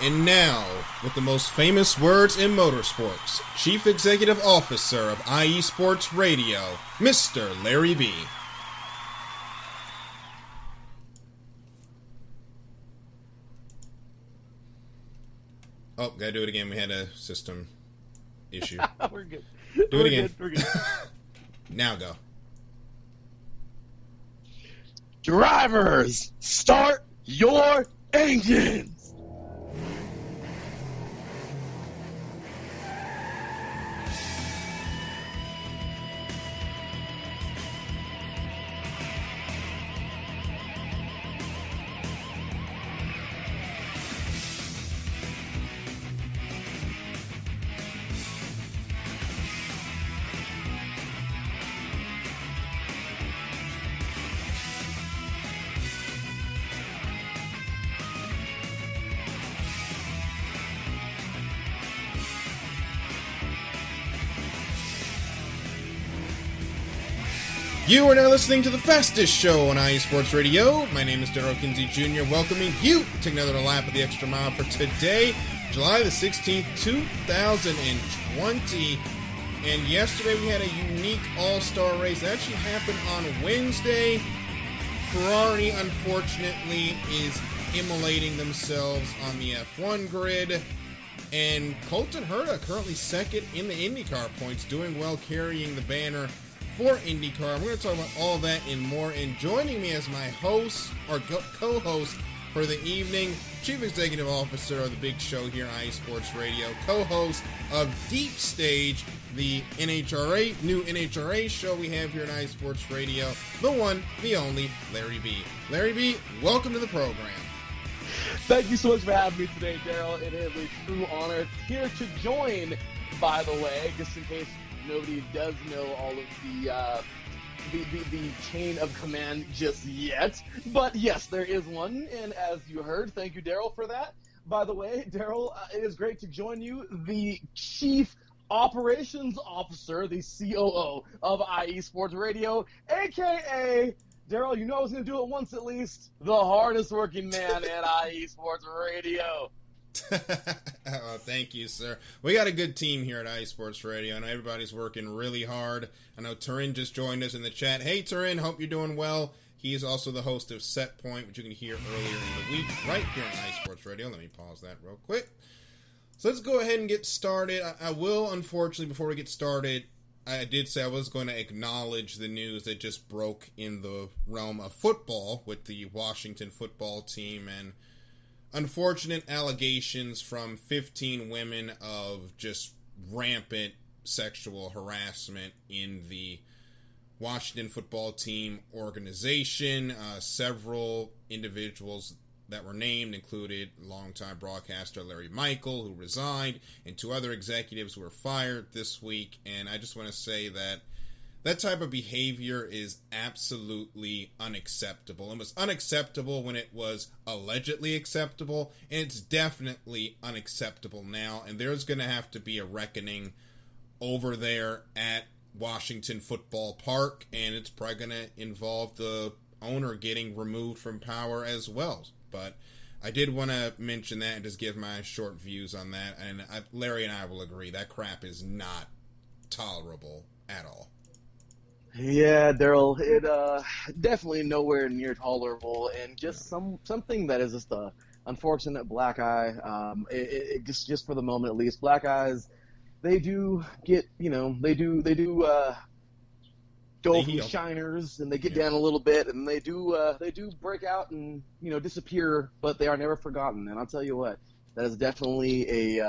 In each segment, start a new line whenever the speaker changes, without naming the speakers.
And now, with the most famous words in motorsports, Chief Executive Officer of IE Sports Radio, Mr. Larry B. Oh, gotta do it again. We had a system issue.
We're good.
Do it again.
We're good.
Now go.
Drivers, start your engines!
You are now listening to the fastest show on IE Sports Radio. My name is Darryl Kinsey Jr., welcoming you to another lap of the Extra Mile for today, July the 16th, 2020. And yesterday we had a unique all-star race that actually happened on Wednesday. Ferrari, unfortunately, is immolating themselves on the F1 grid. And Colton Herta, currently second in the IndyCar points, doing well, carrying the banner for IndyCar. We're going to talk about all that and more. And joining me as my host, or co-host for the evening, Chief Executive Officer of the big show here on IE Sports Radio, co-host of Deep Stage, the NHRA, new NHRA show we have here on IE Sports Radio, the one, the only, Larry B. Larry B, welcome to the program.
Thank you so much for having me today, Darryl. It is a true honor here to join, by the way, just in case nobody does know all of the chain of command just yet. But yes, there is one, and as you heard, thank you, Darryl, for that. By the way, Darryl, it is great to join you, the Chief Operations Officer, the COO of IE Sports Radio, a.k.a. Darryl, you know I was going to do it once at least, the hardest working man at IE Sports Radio.
Oh, thank you, sir. We got a good team here at IE Sports Radio, and everybody's working really hard. I know Turin just joined us in the chat. Hey, Turin, hope you're doing well. He is also the host of Set Point, which you can hear earlier in the week right here on IE Sports Radio. Let me pause that real quick. So let's go ahead and get started. I will, unfortunately, before we get started, I did say I was going to acknowledge the news that just broke in the realm of football with the Washington football team, and unfortunate allegations from 15 women of just rampant sexual harassment in the Washington football team organization. Several individuals that were named included longtime broadcaster Larry Michael, who resigned, and two other executives who were fired this week. And I just want to say that that type of behavior is absolutely unacceptable. It was unacceptable when it was allegedly acceptable, and it's definitely unacceptable now. And there's going to have to be a reckoning over there at Washington Football Park, and it's probably going to involve the owner getting removed from power as well. But I did want to mention that and just give my short views on that. And Larry and I will agree that crap is not tolerable at all.
Yeah, Darryl, it definitely nowhere near tolerable, and just something that is just a unfortunate black eye. It just for the moment at least, black eyes, they do get, they do go from shiners, and they get down a little bit, and they do break out and disappear, but they are never forgotten. And I'll tell you what, that is definitely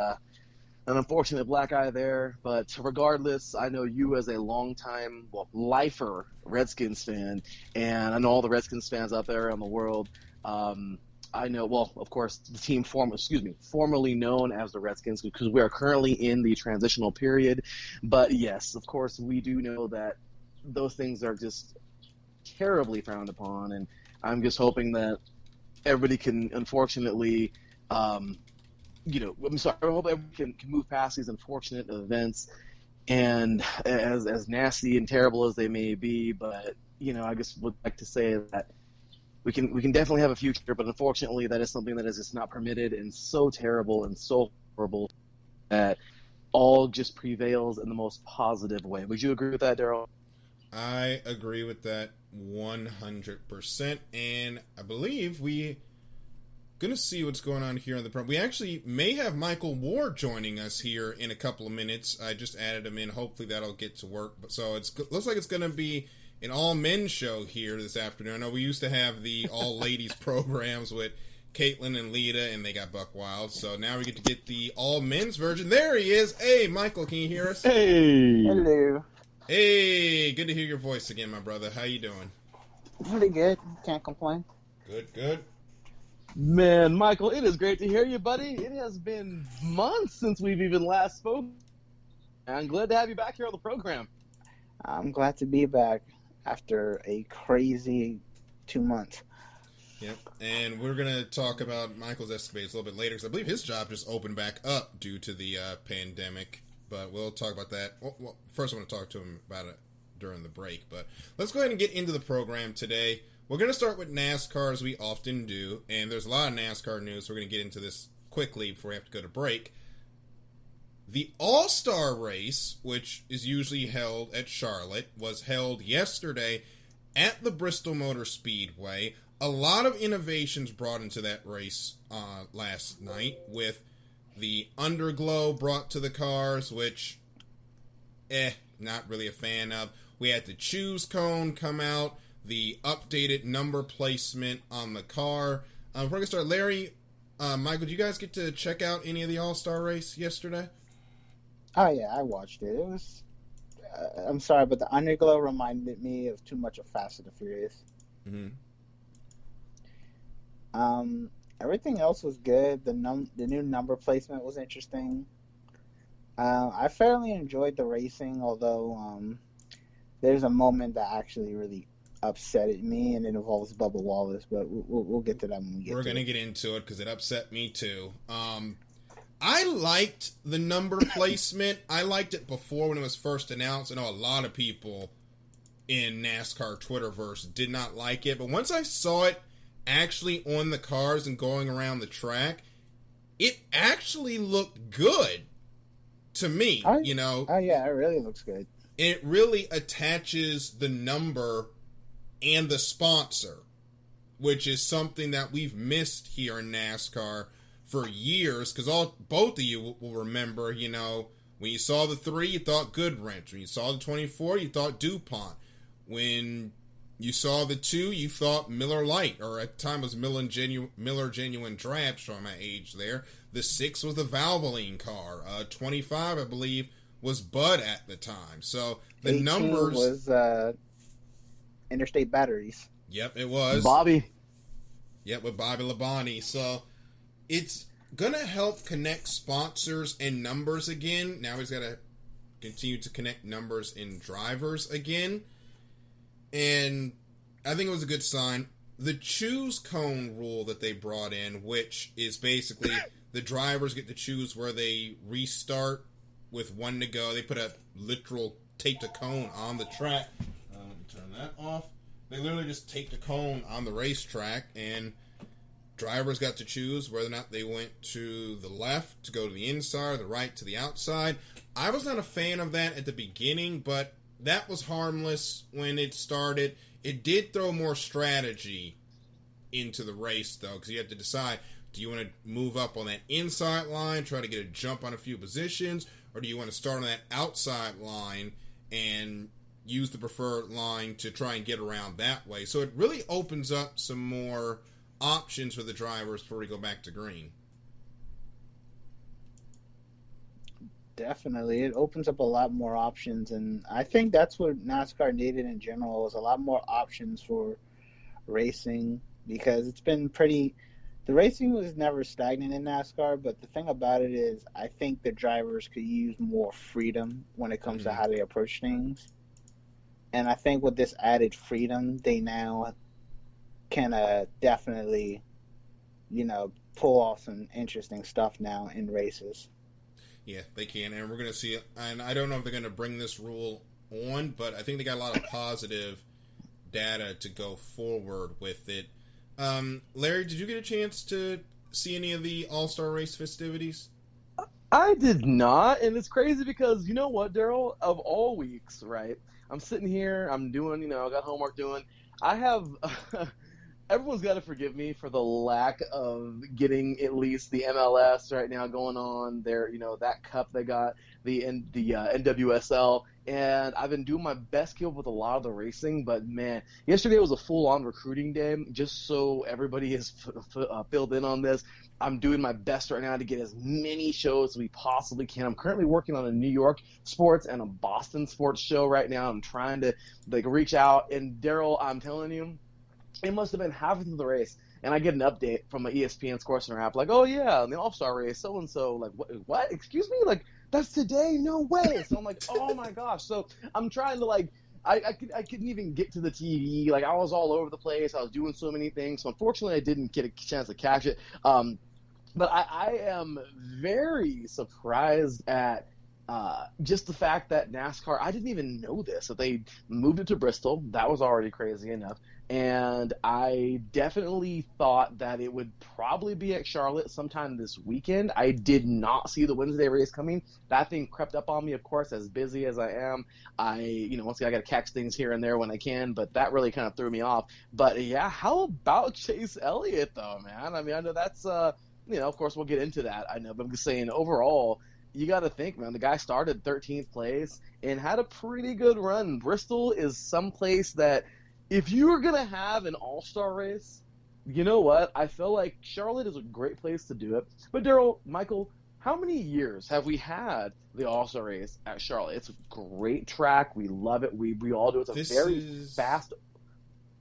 an unfortunate black eye there. But regardless, I know you as a longtime, lifer Redskins fan, and I know all the Redskins fans out there around the world. I know, of course, the team formerly known as the Redskins, because we are currently in the transitional period. But yes, of course, we do know that those things are just terribly frowned upon, and I'm just hoping that everybody can, unfortunately, I hope everybody can move past these unfortunate events, and as nasty and terrible as they may be. But I just would like to say that we can definitely have a future, but unfortunately, that is something that is just not permitted and so terrible and so horrible that all just prevails in the most positive way. Would you agree with that, Darryl?
I agree with that 100%, and I believe we gonna see what's going on here on the program. We actually may have Michael Ward joining us here in a couple of minutes. I just added him in. Hopefully that'll get to work. But so looks like it's gonna be an all men's show here this afternoon. I know we used to have the all ladies programs with Caitlin and Lita, and they got buck wild. So now we get the all men's version. There he is. Hey, Michael, can you hear us?
Hey.
Hello.
Hey, good to hear your voice again, my brother. How you doing?
Pretty good. Can't complain.
Good.
Man, Michael, it is great to hear you, buddy. It has been months since we've even last spoken. I'm glad to have you back here on the program.
I'm glad to be back after a crazy 2 months.
Yep, and we're going to talk about Michael's escapades a little bit later, because I believe his job just opened back up due to the pandemic, but we'll talk about that. Well, first I want to talk to him about it during the break, but let's go ahead and get into the program today. We're going to start with NASCAR, as we often do, and there's a lot of NASCAR news, so we're going to get into this quickly before we have to go to break. The All-Star race, which is usually held at Charlotte, was held yesterday at the Bristol Motor Speedway. A lot of innovations brought into that race last night, with the underglow brought to the cars, which, not really a fan of. We had the choose cone come out, the updated number placement on the car. We're going to start. Larry, Michael, did you guys get to check out any of the All-Star race yesterday?
Oh, yeah, I watched it. It was, I'm sorry, but the underglow reminded me of too much of Fast and the Furious.
Mm-hmm.
Everything else was good. The new number placement was interesting. I fairly enjoyed the racing, although there's a moment that actually really upset me, and it involves Bubba Wallace, but we'll get to that when we get to it.
We're going to get into it, because it upset me too. I liked the number placement. I liked it before when it was first announced. I know a lot of people in NASCAR Twitterverse did not like it, but once I saw it actually on the cars and going around the track, it actually looked good to me, you know.
Oh, yeah, it really looks good.
It really attaches the number and the sponsor, which is something that we've missed here in NASCAR for years, because both of you will remember, you know, when you saw the 3, you thought Goodwrench. When you saw the 24, you thought DuPont. When you saw the 2, you thought Miller Lite, or at the time it was Miller Genuine Draft, showing my age there. The 6 was the Valvoline car. 25, I believe, was Bud at the time. So the
18
numbers
was Interstate Batteries.
Yep, it was
Bobby.
Yep, with Bobby Labonte. So it's going to help connect sponsors and numbers again. Now he's got to continue to connect numbers and drivers again. And I think it was a good sign. The choose cone rule that they brought in, which is basically the drivers get to choose where they restart with 1 to go. They put a literal taped a cone on the track. Let me turn that off. They literally just taped a cone on the racetrack, and drivers got to choose whether or not they went to the left to go to the inside or the right to the outside. I was not a fan of that at the beginning, but that was harmless when it started. It did throw more strategy into the race, though, because you had to decide, do you want to move up on that inside line, try to get a jump on a few positions, or do you want to start on that outside line and use the preferred line to try and get around that way? So it really opens up some more options for the drivers before we go back to green.
Definitely. It opens up a lot more options, and I think that's what NASCAR needed in general, was a lot more options for racing, because it's been the racing was never stagnant in NASCAR, but the thing about it is I think the drivers could use more freedom when it comes to how they approach things. And I think with this added freedom, they now can definitely, pull off some interesting stuff now in races.
Yeah, they can, and we're going to see it. And I don't know if they're going to bring this rule on, but I think they got a lot of positive data to go forward with it. Larry, did you get a chance to see any of the All-Star Race festivities?
I did not, and it's crazy because you know what, Darryl? Of all weeks, right? I'm sitting here, I'm doing, I got homework doing. I have everyone's got to forgive me for the lack of getting at least the MLS right now going on. There, that cup they got, the NWSL, and I've been doing my best keep up with a lot of the racing. But man, yesterday was a full-on recruiting day. Just so everybody is filled in on this, I'm doing my best right now to get as many shows as we possibly can. I'm currently working on a New York sports and a Boston sports show right now. I'm trying to reach out. And Darryl, I'm telling you, it must have been halfway through the race, and I get an update from my ESPN SportsCenter app, like, oh yeah, in the All-Star race, so and so, like, what? Excuse me, like, that's today? No way! So I'm like, oh my gosh. So I'm trying to I couldn't even get to the TV. Like, I was all over the place. I was doing so many things. So unfortunately, I didn't get a chance to catch it. But I am very surprised at just the fact that NASCAR, I didn't even know this, that they moved it to Bristol. That was already crazy enough. And I definitely thought that it would probably be at Charlotte sometime this weekend. I did not see the Wednesday race coming. That thing crept up on me, of course, as busy as I am. Once again, I got to catch things here and there when I can, but that really kind of threw me off. But yeah, how about Chase Elliott, though, man? I mean, I know that's, of course, we'll get into that. I know, but I'm just saying, overall, you got to think, man, the guy started 13th place and had a pretty good run. Bristol is someplace that, if you were going to have an all-star race, you know what? I feel like Charlotte is a great place to do it. But Darryl, Michael, how many years have we had the all-star race at Charlotte? It's a great track. We love it. We all do. It's a fast.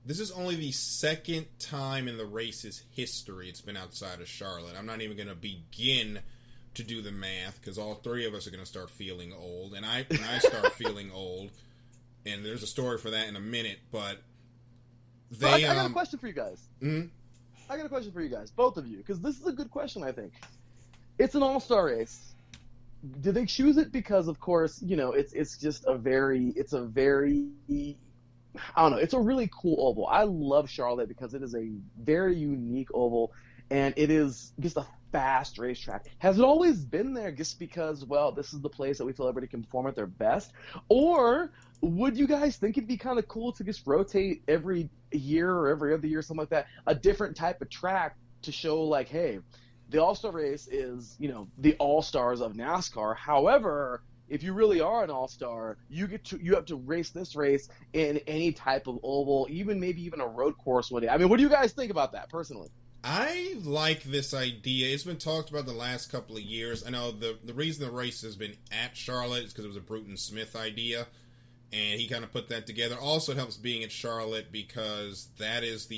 This is only the second time in the race's history it's been outside of Charlotte. I'm not even going to begin to do the math because all three of us are going to start feeling old. And when I start feeling old, and there's a story for that in a minute, but I
got a question for you guys.
Mm-hmm.
I got a question for you guys, both of you, because this is a good question, I think. It's an all-star race. Did they choose it because, of course, it's just a very, I don't know, it's a really cool oval. I love Charlotte because it is a very unique oval, and it is just a fast racetrack. Has it always been there just because, well, this is the place that we feel everybody can perform at their best? Or would you guys think it'd be kind of cool to just rotate every year or every other year, something like that, a different type of track to show, like, hey, the All-Star race is, the All-Stars of NASCAR. However, if you really are an all-star, you have to race this race in any type of oval, maybe even a road course one day. I mean, what do you guys think about that personally?
I like this idea. It's been talked about the last couple of years. I know the reason the race has been at Charlotte is because it was a Bruton Smith idea, and he kind of put that together. Also, it helps being at Charlotte because that is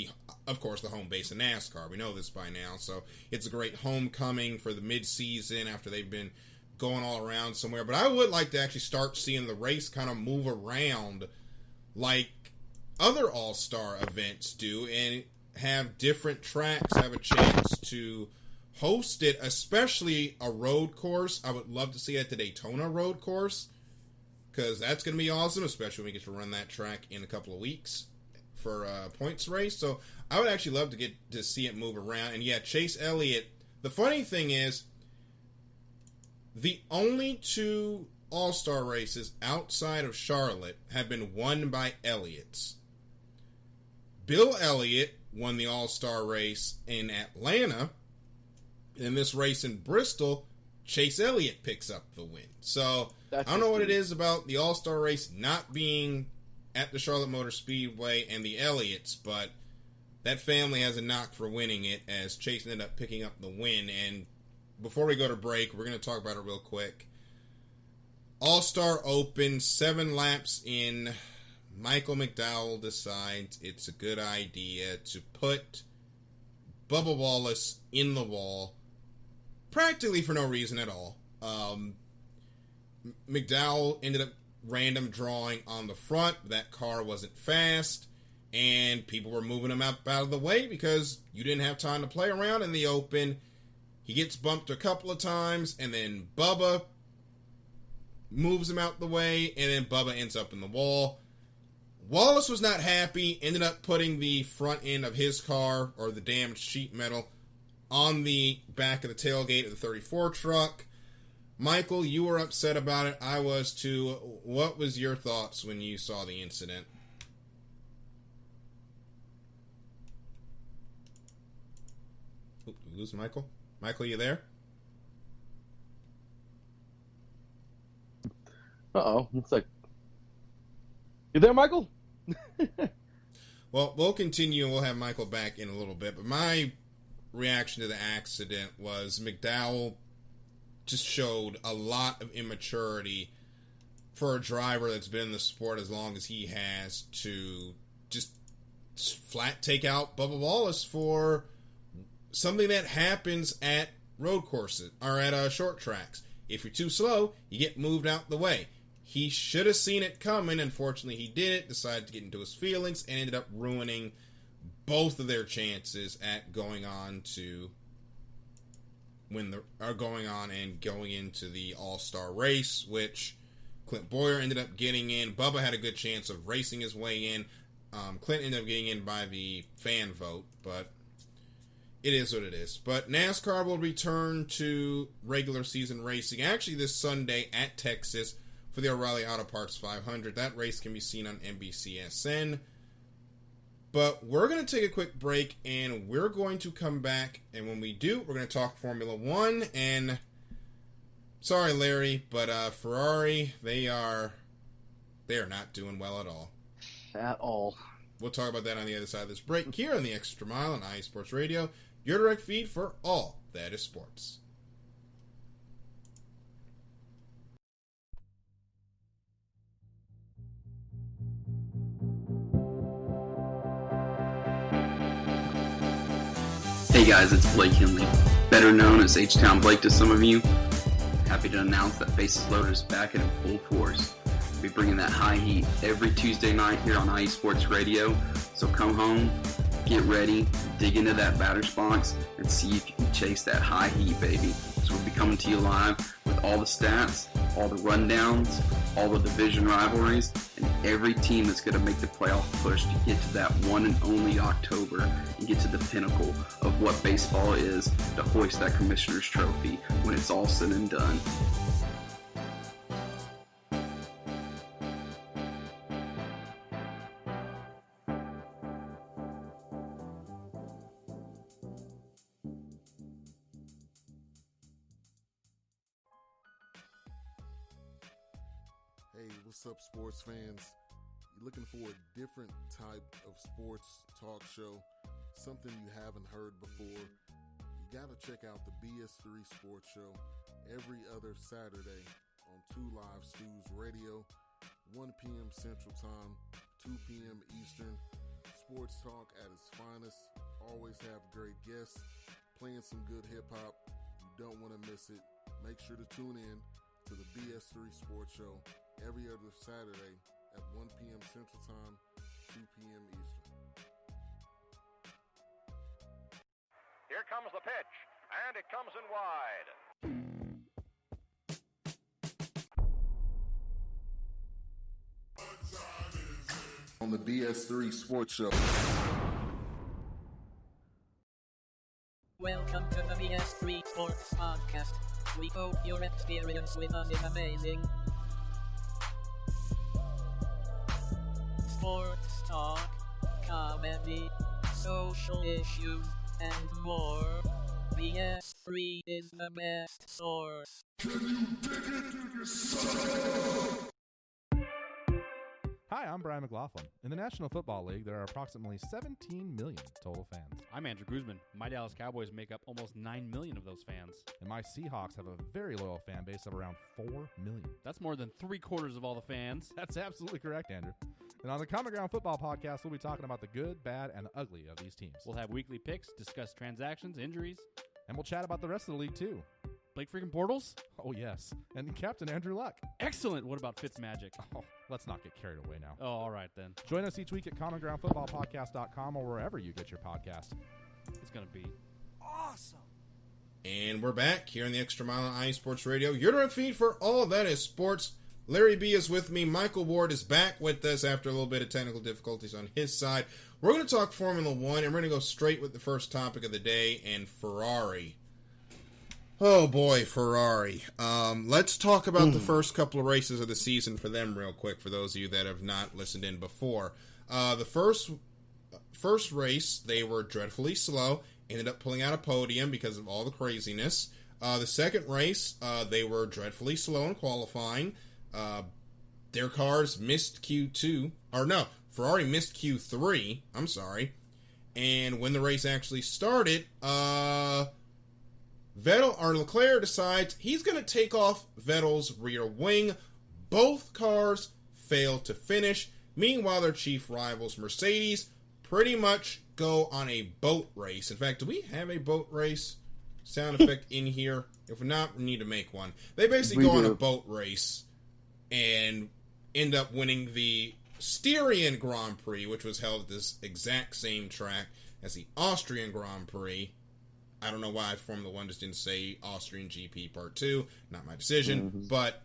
of course, the home base of NASCAR. We know this by now, so it's a great homecoming for the mid-season after they've been going all around somewhere. But I would like to actually start seeing the race kind of move around like other all-star events do and have different tracks have a chance to host it, especially a road course. I would love to see it at the Daytona road course because that's going to be awesome, especially when we get to run that track in a couple of weeks for a points race. So I would actually love to get to see it move around. And yeah, Chase Elliott, the funny thing is, the only two all-star races outside of Charlotte have been won by Elliots. Bill Elliott won the all-star race in Atlanta. In this race in Bristol, Chase Elliott picks up the win. So I don't know what it is about the all-star race not being at the Charlotte Motor Speedway and the Elliots, but that family has a knock for winning it as Chase ended up picking up the win. And before we go to break, we're going to talk about it real quick. All-Star Open, 7 laps in. Michael McDowell decides it's a good idea to put Bubba Wallace in the wall, practically for no reason at all. McDowell ended up random drawing on the front. That car wasn't fast, and people were moving him out of the way because you didn't have time to play around in the open. He gets bumped a couple of times, and then Bubba moves him out the way, and then Bubba ends up in the wall. Wallace was not happy, ended up putting the front end of his car, or the damaged sheet metal, on the back of the tailgate of the 34 truck. Michael, you were upset about it. I was too. What was your thoughts when you saw the incident? Oop, we lose Michael? Michael, you there?
Uh-oh. Looks like... You there, Michael?
Well, we'll continue and we'll have Michael back in a little bit. But my reaction to the accident was McDowell just showed a lot of immaturity for a driver that's been in the sport as long as he has to just flat take out Bubba Wallace for something that happens at road courses or at short tracks. If you're too slow, you get moved out the way. He should have seen it coming. Unfortunately, he didn't. Decided to get into his feelings and ended up ruining both of their chances at going on to going into the All-Star race, which Clint Boyer ended up getting in. Bubba had a good chance of racing his way in. Clint ended up getting in by the fan vote, but it is what it is. But NASCAR will return to regular season racing actually this Sunday at Texas for the O'Reilly Auto Parts 500. That race can be seen on NBCSN. But we're going to take a quick break, and we're going to come back, and when we do, we're going to talk Formula One, and sorry, Larry, but Ferrari, they are not doing well at all.
At all.
We'll talk about that on the other side of this break here on the Extra Mile on iSports Radio, your direct feed for all that is sports.
Hey guys, it's Blake Henley, better known as H-Town Blake to some of you. Happy to announce that Bases Loaded is back in full force. We'll be bringing that high heat every Tuesday night here on iSports Radio. So come home, get ready, dig into that batter's box, and see if you can chase that high heat, baby. So we'll be coming to you live with all the stats, all the rundowns, all the division rivalries, and every team that's going to make the playoff push to get to that one and only October and get to the pinnacle of what baseball is, to hoist that Commissioner's Trophy when it's all said and done.
Hey, what's up, sports fans? You're looking for a different type of sports talk show, something you haven't heard before? You gotta check out the BS3 Sports Show every other Saturday on 2 Live Stews Radio, 1 p.m. Central Time, 2 p.m. Eastern. Sports talk at its finest. Always have great guests, playing some good hip-hop. You don't want to miss it. Make sure to tune in to the BS3 Sports Show every other Saturday at 1 p.m. Central Time, 2 p.m. Eastern.
Here comes the pitch, and it comes in wide.
On the BS3 Sports Show.
Welcome to the BS3 Sports Podcast. We hope your experience with us is amazing. Sports talk, comedy, social issues, and more. BS3 is the best source.
Hi, I'm Brian McLaughlin. In the National Football League, there are approximately 17 million total fans.
I'm Andrew Guzman. My Dallas Cowboys make up almost 9 million of those fans.
And my Seahawks have a very loyal fan base of around 4 million.
That's more than 3/4 of all the fans.
That's absolutely correct, Andrew. And on the Common Ground Football Podcast, we'll be talking about the good, bad, and the ugly of these teams.
We'll have weekly picks, discuss transactions, injuries.
And we'll chat about the rest of the league, too.
Blake freaking Bortles?
Oh, yes. And Captain Andrew Luck.
Excellent. What about Fitzmagic?
Oh, let's not get carried away now.
Oh, all right then.
Join us each week at commongroundfootballpodcast.com or wherever you get your podcast.
It's going to be awesome.
And we're back here on the Extra Mile on iSports Radio, your direct feed for all that is sports. Larry B is with me. Michael Ward is back with us after a little bit of technical difficulties on his side. We're going to talk Formula One, and we're going to go straight with the first topic of the day, and Ferrari. Oh boy, Ferrari. Let's talk about the first couple of races of the season for them real quick, for those of you that have not listened in before. The first race, they were dreadfully slow, ended up pulling out a podium because of all the craziness. The second race, they were dreadfully slow in qualifying. Their cars missed Q2, or no, Ferrari missed Q3, I'm sorry. And when the race actually started, Leclerc decides he's going to take off Vettel's rear wing. Both cars fail to finish. Meanwhile, their chief rivals, Mercedes, pretty much go on a boat race. In fact, do we have a boat race sound effect in here? If not, we need to make one. They basically go on a boat race and end up winning the Styrian Grand Prix, which was held at this exact same track as the Austrian Grand Prix. I don't know why Formula 1 just didn't say Austrian GP Part 2. Not my decision. But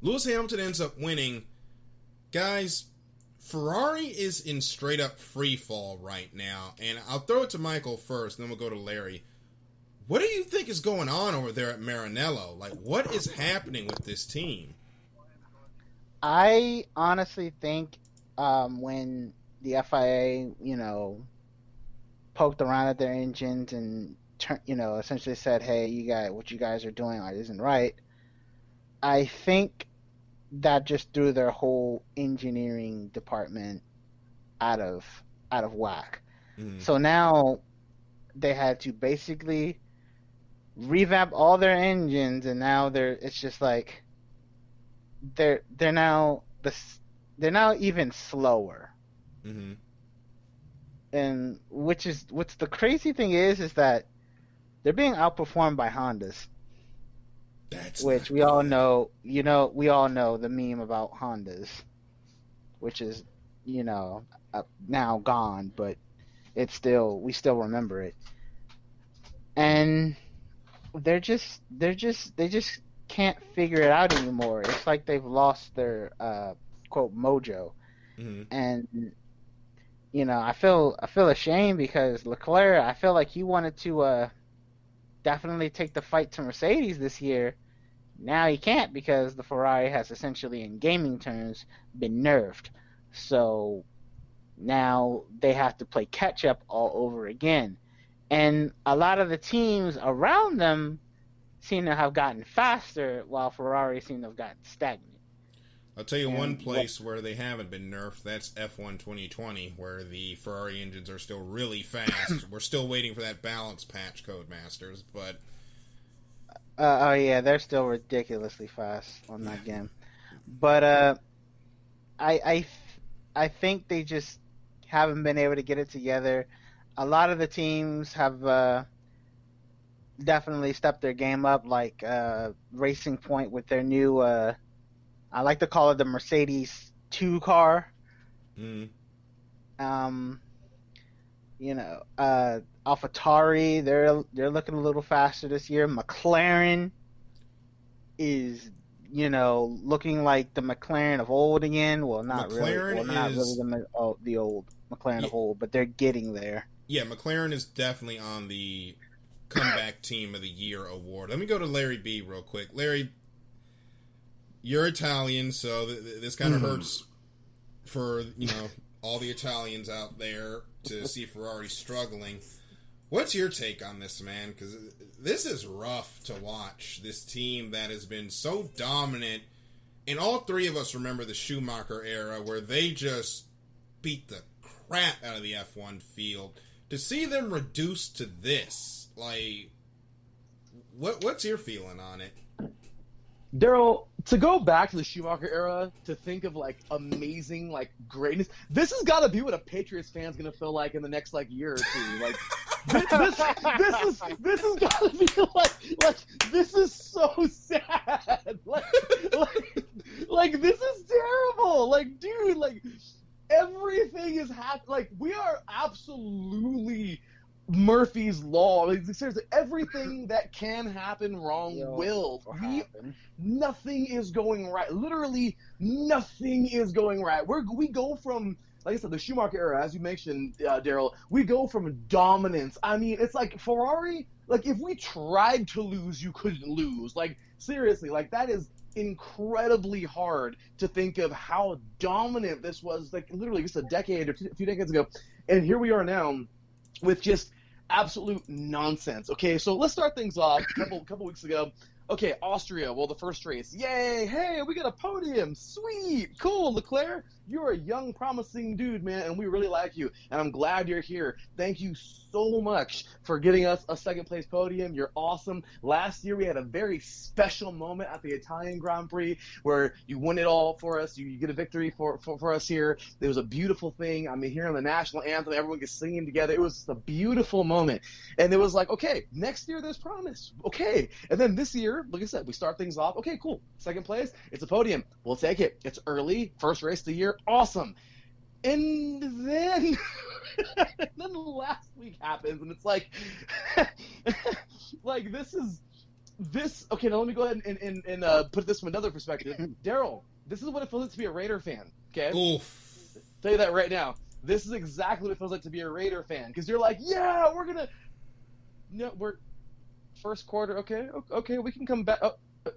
Lewis Hamilton ends up winning. Guys, Ferrari is in straight up free fall right now. And I'll throw it to Michael first, and then we'll go to Larry. What do you think is going on over there at Maranello? Like, what is happening with this team?
I honestly think when the FIA, poked around at their engines and essentially said, "Hey, what you guys are doing isn't right." I think that just threw their whole engineering department out of whack. So now they had to basically revamp all their engines, and now it's just like they're now even slower. And what's the crazy thing is that they're being outperformed by Hondas. Which we all know, we all know the meme about Hondas, which is, now gone, but we still remember it. And they just can't figure it out anymore. It's like they've lost their quote mojo. And I feel ashamed because Leclerc, I feel like he wanted to definitely take the fight to Mercedes this year. Now he can't because the Ferrari has essentially, in gaming terms, been nerfed. So now they have to play catch up all over again. And a lot of the teams around them seem to have gotten faster, while Ferrari seem to have gotten stagnant.
I'll tell you one place where they haven't been nerfed. That's F1 2020, where the Ferrari engines are still really fast. We're still waiting for that balance patch, Codemasters, but...
oh yeah, they're still ridiculously fast on that game. But I think they just haven't been able to get it together. A lot of the teams have definitely stepped their game up, like Racing Point with their new... I like to call it the Mercedes 2 car. AlphaTauri, they're looking a little faster this year. McLaren is, looking like the McLaren of old again. Well, not really. Well, not really the old McLaren of old, but they're getting there.
Yeah, McLaren is definitely on the Comeback Team of the Year award. Let me go to Larry B real quick. Larry, you're Italian, so this kind of hurts for, all the Italians out there to see Ferrari struggling. What's your take on this, man? Because this is rough to watch. This team that has been so dominant, and all three of us remember the Schumacher era where they just beat the crap out of the F1 field. To see them reduced to this, like, what's your feeling on it?
Darryl, to go back to the Schumacher era, to think of amazing greatness, this has got to be what a Patriots fan's gonna feel like in the next year or two. This has got to be this is so sad. This is terrible. Dude, everything is happening. We are absolutely Murphy's Law. Like, seriously, everything that can happen wrong will. Nothing is going right. Literally, nothing is going right. We go from, like I said, the Schumacher era, as you mentioned, Darryl, we go from dominance. I mean, it's like Ferrari, like if we tried to lose, you couldn't lose. Like, seriously, like that is incredibly hard to think of how dominant this was, like literally just a decade or a few decades ago. And here we are now with just absolute nonsense. Okay, so let's start things off a couple weeks ago. Okay, Austria, well, the first race. Yay, hey, we got a podium. Sweet, cool, Leclerc. You're a young, promising dude, man, and we really like you. And I'm glad you're here. Thank you so much for getting us a second-place podium. You're awesome. Last year, we had a very special moment at the Italian Grand Prix where you won it all for us. You get a victory for us here. It was a beautiful thing. I mean, hearing the national anthem, everyone gets singing together. It was just a beautiful moment. And it was like, okay, next year there's promise. Okay. And then this year, like I said, we start things off. Okay, cool. Second place, it's a podium. We'll take it. It's early, first race of the year. Awesome. And then then last week happens, and it's like, like this. Okay, now let me go ahead and put this from another perspective. Darryl, this is what it feels like to be a Raider fan. Okay,
Oof.
Tell you that right now. This is exactly what it feels like to be a Raider fan, because you're like, yeah, we're first quarter. Okay, we can come back.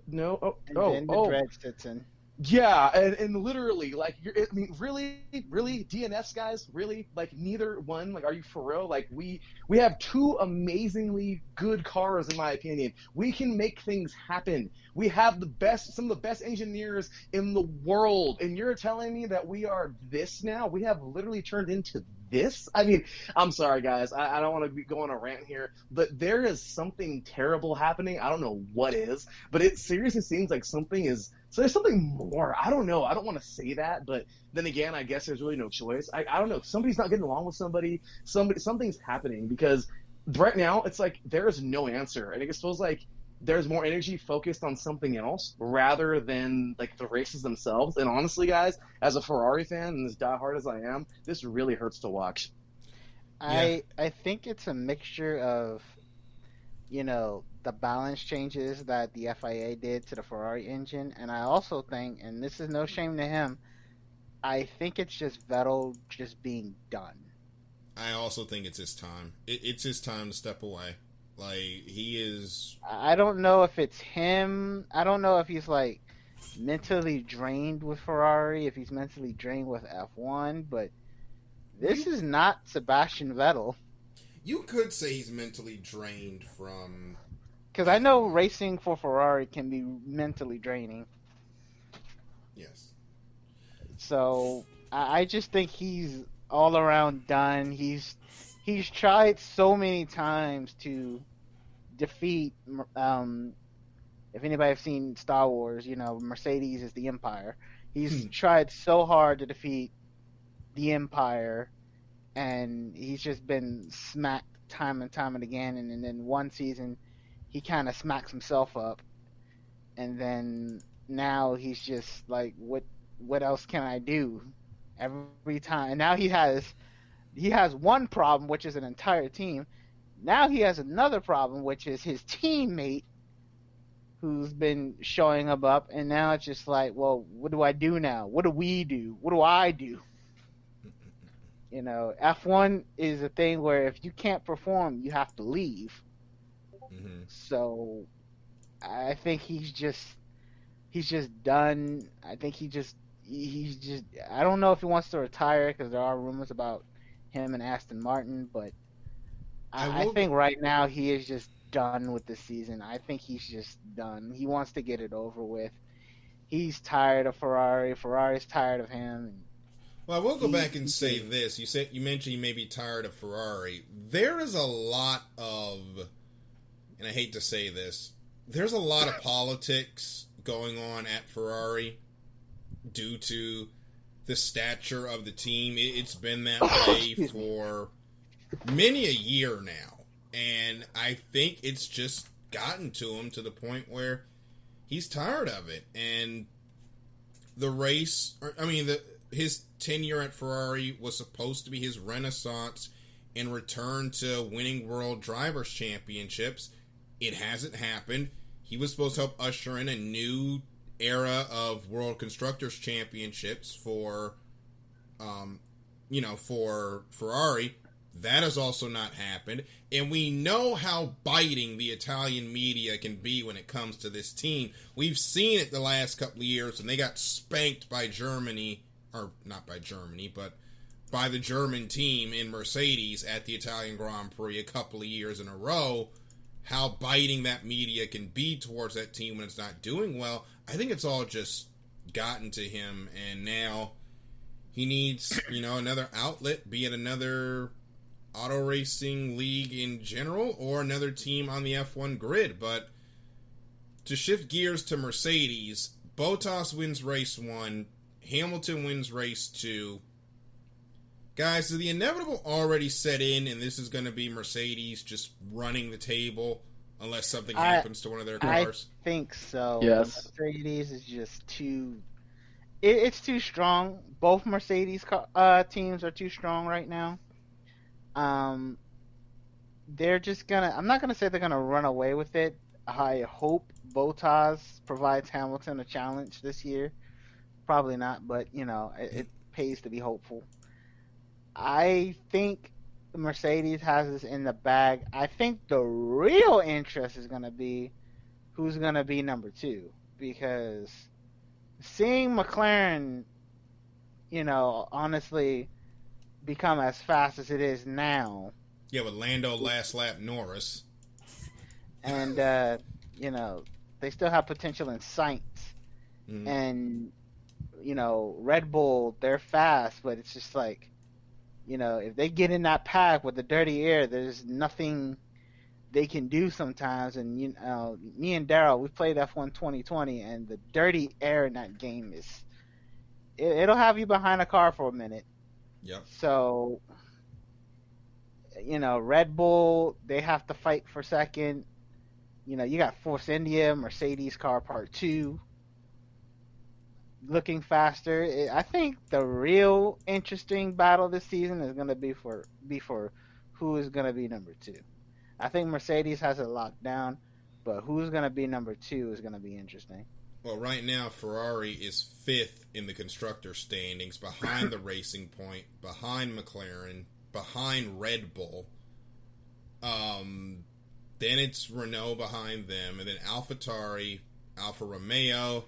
No,
then the dredge sits in.
Yeah, and literally, like, I mean, really, DNFs, guys, really, like, neither one, like, are you for real? Like, we have two amazingly good cars, in my opinion. We can make things happen. We have some of the best engineers in the world, and you're telling me that we are this now? We have literally turned into this? I mean, I'm sorry, guys. I don't want to be going on a rant here, but there is something terrible happening. I don't know what is, but it seriously seems like something is. So there's something more. I don't know. I don't want to say that, but then again, I guess there's really no choice. I don't know. Somebody's not getting along with somebody. Something's happening, because right now it's like there is no answer, and it just feels like there's more energy focused on something else rather than like the races themselves. And honestly, guys, as a Ferrari fan and as diehard as I am, this really hurts to watch.
I think it's a mixture of, the balance changes that the FIA did to the Ferrari engine, and I also think, and this is no shame to him, I think it's just Vettel just being done.
I also think it's his time. It's his time to step away. Like, he is...
I don't know if it's him. I don't know if he's, like, mentally drained with Ferrari, if he's mentally drained with F1, but this is not Sebastian Vettel.
You could say he's mentally drained from...
Because I know racing for Ferrari can be mentally draining.
Yes.
So I just think he's all around done. He's tried so many times to defeat. If anybody have seen Star Wars, Mercedes is the Empire. He's tried so hard to defeat the Empire, and he's just been smacked time and time and again. And then one season, he kind of smacks himself up, and then now he's just like, what else can I do? Every time, and now he has one problem, which is an entire team. Now he has another problem, which is his teammate, who's been showing him up, and now it's just like, well, what do I do now? What do we do? What do I do? F1 is a thing where if you can't perform, you have to leave. Mm-hmm. So I think he's just done. I think he's just I don't know if he wants to retire, because there are rumors about him and Aston Martin, but I think right now he is just done with the season. I think he's just done. He wants to get it over with. He's tired of Ferrari. Ferrari's tired of him.
Well, I will go back and say this. You mentioned you may be tired of Ferrari. There is a lot of, and I hate to say this, there's a lot of politics going on at Ferrari due to the stature of the team. It's been that way for many a year now. And I think it's just gotten to him to the point where he's tired of it. And the race, his tenure at Ferrari was supposed to be his renaissance and return to winning World Drivers' Championships. It hasn't happened. He was supposed to help usher in a new era of World Constructors' Championships for Ferrari. That has also not happened. And we know how biting the Italian media can be when it comes to this team. We've seen it the last couple of years when they got spanked by Germany, or not by Germany, but by the German team in Mercedes at the Italian Grand Prix a couple of years in a row. How biting that media can be towards that team when it's not doing well. I think it's all just gotten to him, and now he needs, another outlet, be it another auto racing league in general or another team on the F1 grid. But to shift gears to Mercedes, Bottas wins race 1, Hamilton wins race 2. Guys, is the inevitable already set in, and this is going to be Mercedes just running the table unless something happens to one of their cars?
I think so.
Yes.
Mercedes is just too... It's too strong. Both Mercedes teams are too strong right now. They're just going to... I'm not going to say they're going to run away with it. I hope Bottas provides Hamilton a challenge this year. Probably not, but, it pays to be hopeful. I think Mercedes has this in the bag. I think the real interest is going to be who's going to be number 2. Because seeing McLaren, honestly become as fast as it is now.
Yeah, with Lando last lap Norris.
And, they still have potential in Sainz.
Mm-hmm.
And, Red Bull, they're fast, but it's just like, if they get in that pack with the dirty air, there's nothing they can do sometimes. And, me and Darryl, we played F1 2020, and the dirty air in that game it'll have you behind a car for a minute.
Yep.
So, Red Bull, they have to fight for second. You got Force India, Mercedes car part 2. Looking faster. I think the real interesting battle this season is going to be for who is going to be number 2. I think Mercedes has it locked down, but who's going to be number 2 is going to be interesting.
Well, right now Ferrari is 5th in the constructor standings, behind the Racing Point, behind McLaren, behind Red Bull. Then it's Renault behind them, and then AlphaTauri, Alfa Romeo,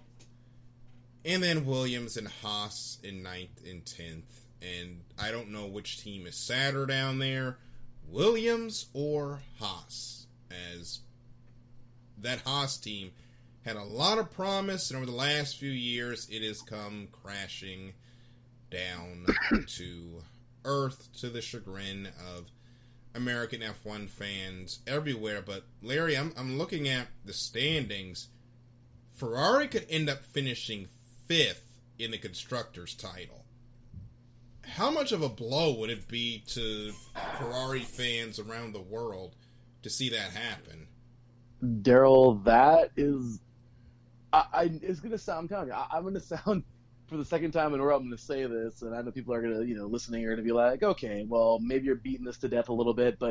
and then Williams and Haas in 9th and 10th. And I don't know which team is sadder down there, Williams or Haas, as that Haas team had a lot of promise, and over the last few years, it has come crashing down to earth, to the chagrin of American F1 fans everywhere. But Larry, I'm looking at the standings. Ferrari could end up finishing 5th in the Constructors' title. How much of a blow would it be to Ferrari fans around the world to see that happen?
Darryl, that is... it's going to sound... I'm going to sound, for the second time in a row, I'm going to say this, and I know people are going to, listening are going to be like, okay, well, maybe you're beating this to death a little bit,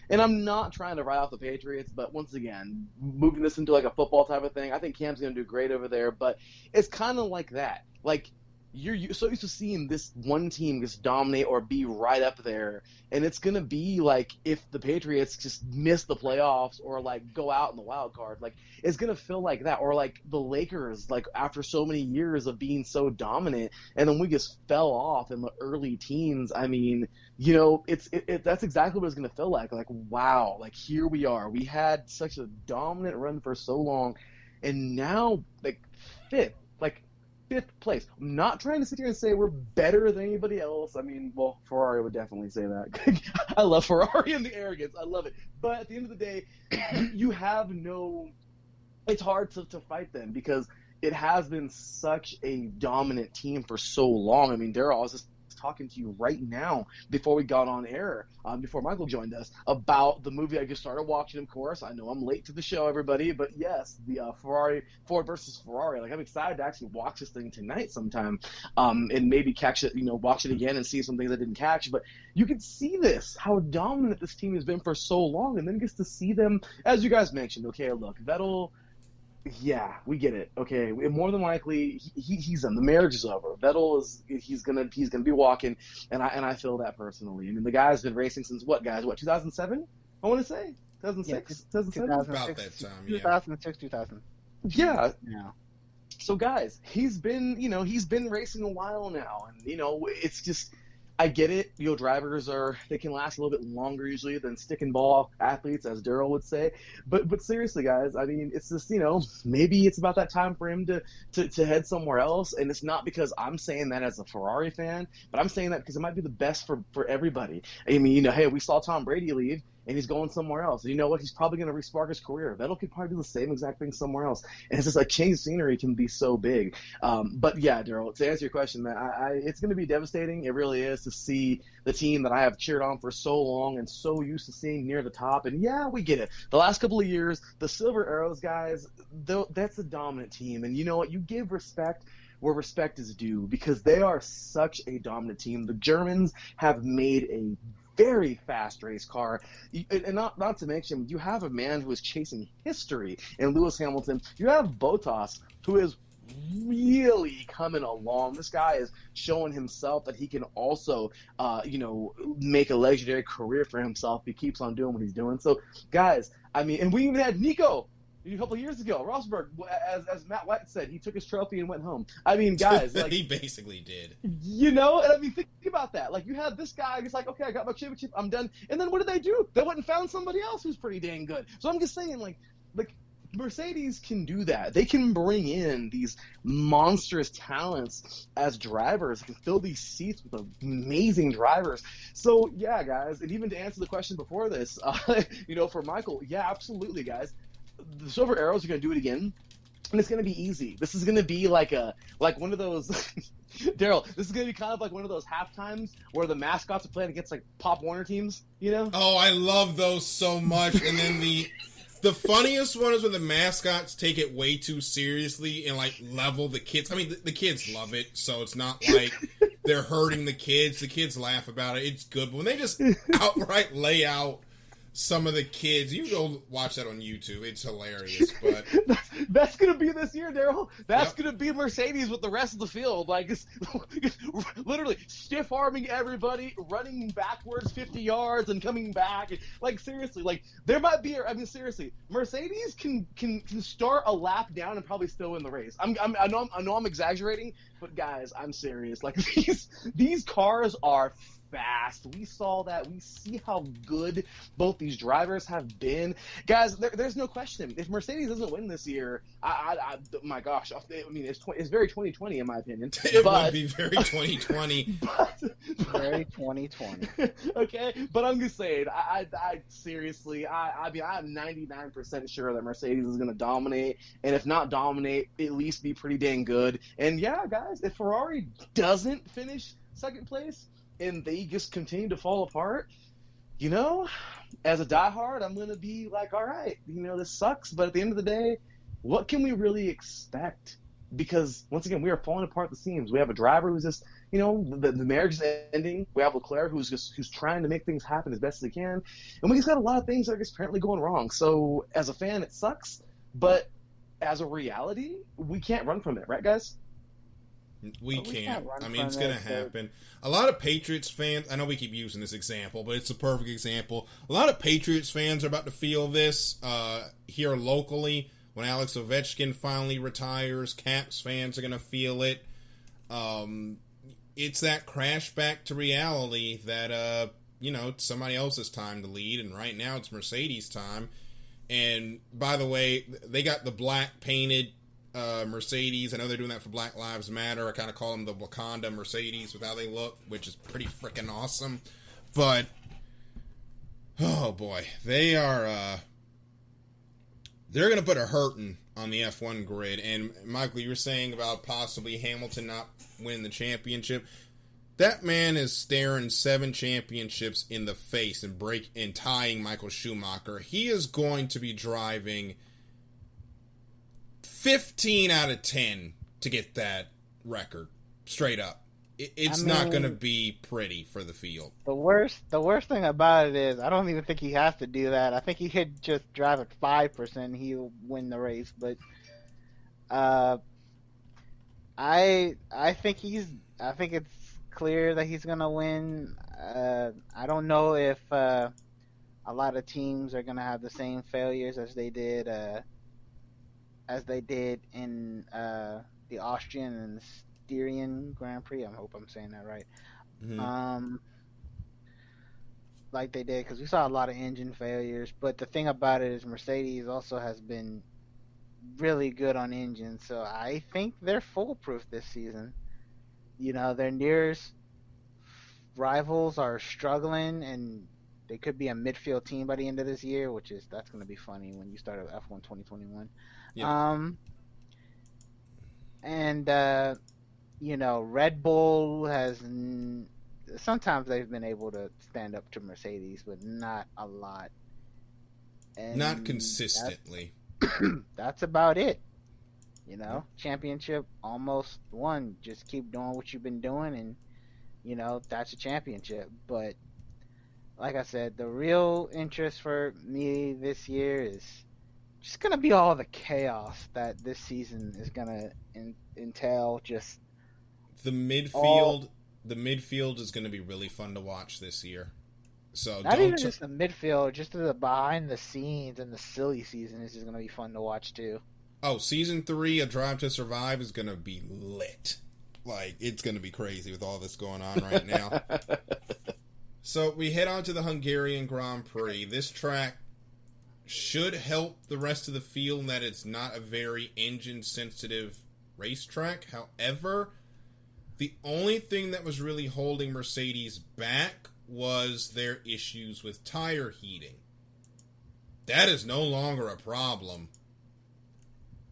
and I'm not trying to write off the Patriots, but once again, moving this into like a football type of thing, I think Cam's going to do great over there, but it's kind of like that. Like, you're so used to seeing this one team just dominate or be right up there, and it's going to be like if the Patriots just miss the playoffs or like go out in the wild card, like it's going to feel like that. Or like the Lakers, like after so many years of being so dominant, and then we just fell off in the early teens. I mean, that's exactly what it's going to feel like. Like, wow, like here we are. We had such a dominant run for so long, and now like 5th place. I'm not trying to sit here and say we're better than anybody else. I mean, well, Ferrari would definitely say that. I love Ferrari and the arrogance. I love it. But at the end of the day, you have no... It's hard to fight them because it has been such a dominant team for so long. I mean, Darryl, I was just talking to you right now before we got on air, before Michael joined us, about the movie I just started watching, of course. I know I'm late to the show, everybody, but yes, the Ford versus Ferrari. Like, I'm excited to actually watch this thing tonight sometime, and maybe catch it, watch it again and see some things I didn't catch. But you can see this, how dominant this team has been for so long, and then gets to see them, as you guys mentioned. Okay, look, Vettel. Yeah, we get it. Okay, more than likely he's done. The marriage is over. Vettel he's gonna be walking, and I feel that personally. I mean, the guy's been racing since what, guys? What, 2007? I want to say 2006, 2007.
About that time, yeah.
2006, 2000.
Yeah.
Yeah.
So guys, he's been racing a while now, and it's just. I get it. Drivers they can last a little bit longer usually than stick and ball athletes, as Darryl would say. But seriously, guys, I mean, it's just, maybe it's about that time for him to head somewhere else. And it's not because I'm saying that as a Ferrari fan, but I'm saying that because it might be the best for everybody. I mean, hey, we saw Tom Brady leave, and he's going somewhere else. And you know what? He's probably going to re-spark his career. Vettel could probably do the same exact thing somewhere else. And it's just like change of scenery can be so big. But yeah, Darryl, to answer your question, man, it's going to be devastating. It really is, to see the team that I have cheered on for so long and so used to seeing near the top. And yeah, we get it. The last couple of years, the Silver Arrows guys, that's a dominant team. And you know what? You give respect where respect is due, because they are such a dominant team. The Germans have made a very fast race car, and not to mention, you have a man who is chasing history in Lewis Hamilton. You have Bottas, who is really coming along. This guy is showing himself that he can also, make a legendary career for himself if he keeps on doing what he's doing. So, guys, I mean, and we even had Nico a couple of years ago, Rosberg, as Matt White said, he took his trophy and went home. I mean, guys, like,
he basically did.
And I mean, think about that. Like, you have this guy who's like, okay, I got my championship, I'm done. And then what did they do? They went and found somebody else who's pretty dang good. So I'm just saying, like Mercedes can do that. They can bring in these monstrous talents as drivers, can fill these seats with amazing drivers. So yeah, guys, and even to answer the question before this, for Michael, yeah, absolutely, guys. The Silver Arrows are going to do it again, and it's going to be easy. This is going to be like one of those Darryl, this is going to be kind of like one of those halftimes where the mascots are playing against like Pop Warner teams, Oh,
I love those so much. And then the funniest one is when the mascots take it way too seriously and like level the kids. I mean, the kids love it, so it's not like they're hurting the kids. The kids laugh about it. It's good. But when they just outright lay out some of the kids, you go watch that on YouTube. It's hilarious. But
that's gonna be this year, Darryl. That's gonna be Mercedes with the rest of the field, like literally stiff arming everybody, running backwards 50 yards and coming back. Like seriously, like there might be. I mean, seriously, Mercedes can start a lap down and probably still win the race. I know I'm exaggerating, but guys, I'm serious. Like these cars are fast. We saw that. We see how good both these drivers have been. Guys, there's no question. If Mercedes doesn't win this year, my gosh, I mean, it's very 2020 in my opinion.
It would be very 2020.
Very 2020.
Okay, but I'm just saying, I seriously, I mean, I'm 99% sure that Mercedes is going to dominate, and if not dominate, at least be pretty dang good. And yeah, guys, if Ferrari doesn't finish second place, and they just continue to fall apart, as a diehard, I'm going to be like, all right, this sucks, but at the end of the day, what can we really expect? Because, once again, we are falling apart at the seams. We have a driver who's just, the marriage is ending. We have Leclerc who's trying to make things happen as best as he can. And we just got a lot of things that are just apparently going wrong. So, as a fan, it sucks, but as a reality, we can't run from it, right, guys?
We can't. I mean, it's going to happen. A lot of Patriots fans, I know we keep using this example, but it's a perfect example. A lot of Patriots fans are about to feel this here locally when Alex Ovechkin finally retires. Caps fans are going to feel it. It's that crash back to reality that, it's somebody else's time to lead, and right now it's Mercedes' time. And, by the way, they got the black painted Mercedes. I know they're doing that for Black Lives Matter. I kind of call them the Wakanda Mercedes with how they look, which is pretty freaking awesome. But oh boy, they're gonna put a hurting on the F1 grid. And Michael, you were saying about possibly Hamilton not winning the championship. That man is staring 7 championships in the face and tying Michael Schumacher. He is going to be driving 15 out of 10 to get that record. Straight up. It's not going to be pretty for the field.
The worst thing about it is I don't even think he has to do that. I think he could just drive at 5%. He'll win the race. But I think it's clear that he's going to win. I don't know if a lot of teams are going to have the same failures as they did in the Austrian and Styrian Grand Prix. I hope I'm saying that right. Mm-hmm. Like they did, because we saw a lot of engine failures. But the thing about it is Mercedes also has been really good on engines, so I think they're foolproof this season. You know, their nearest rivals are struggling, and they could be a midfield team by the end of this year, that's going to be funny when you start F1 2021. Yeah. You know, Red Bull sometimes they've been able to stand up to Mercedes, but not a lot. And
not consistently.
That's about it. You know, championship almost won. Just keep doing what you've been doing, and, you know, that's a championship. But like I said, the real interest for me this year is just going to be all the chaos that this season is going to entail. Just
the midfield is going to be really fun to watch this year. So
not even just the midfield, just the behind the scenes and the silly season is just going to be fun to watch too.
Oh, season 3 of Drive to Survive is going to be lit. Like, it's going to be crazy with all this going on right now. So we head on to the Hungarian Grand Prix. This track should help the rest of the field in that it's not a very engine-sensitive racetrack. However, the only thing that was really holding Mercedes back was their issues with tire heating. That is no longer a problem.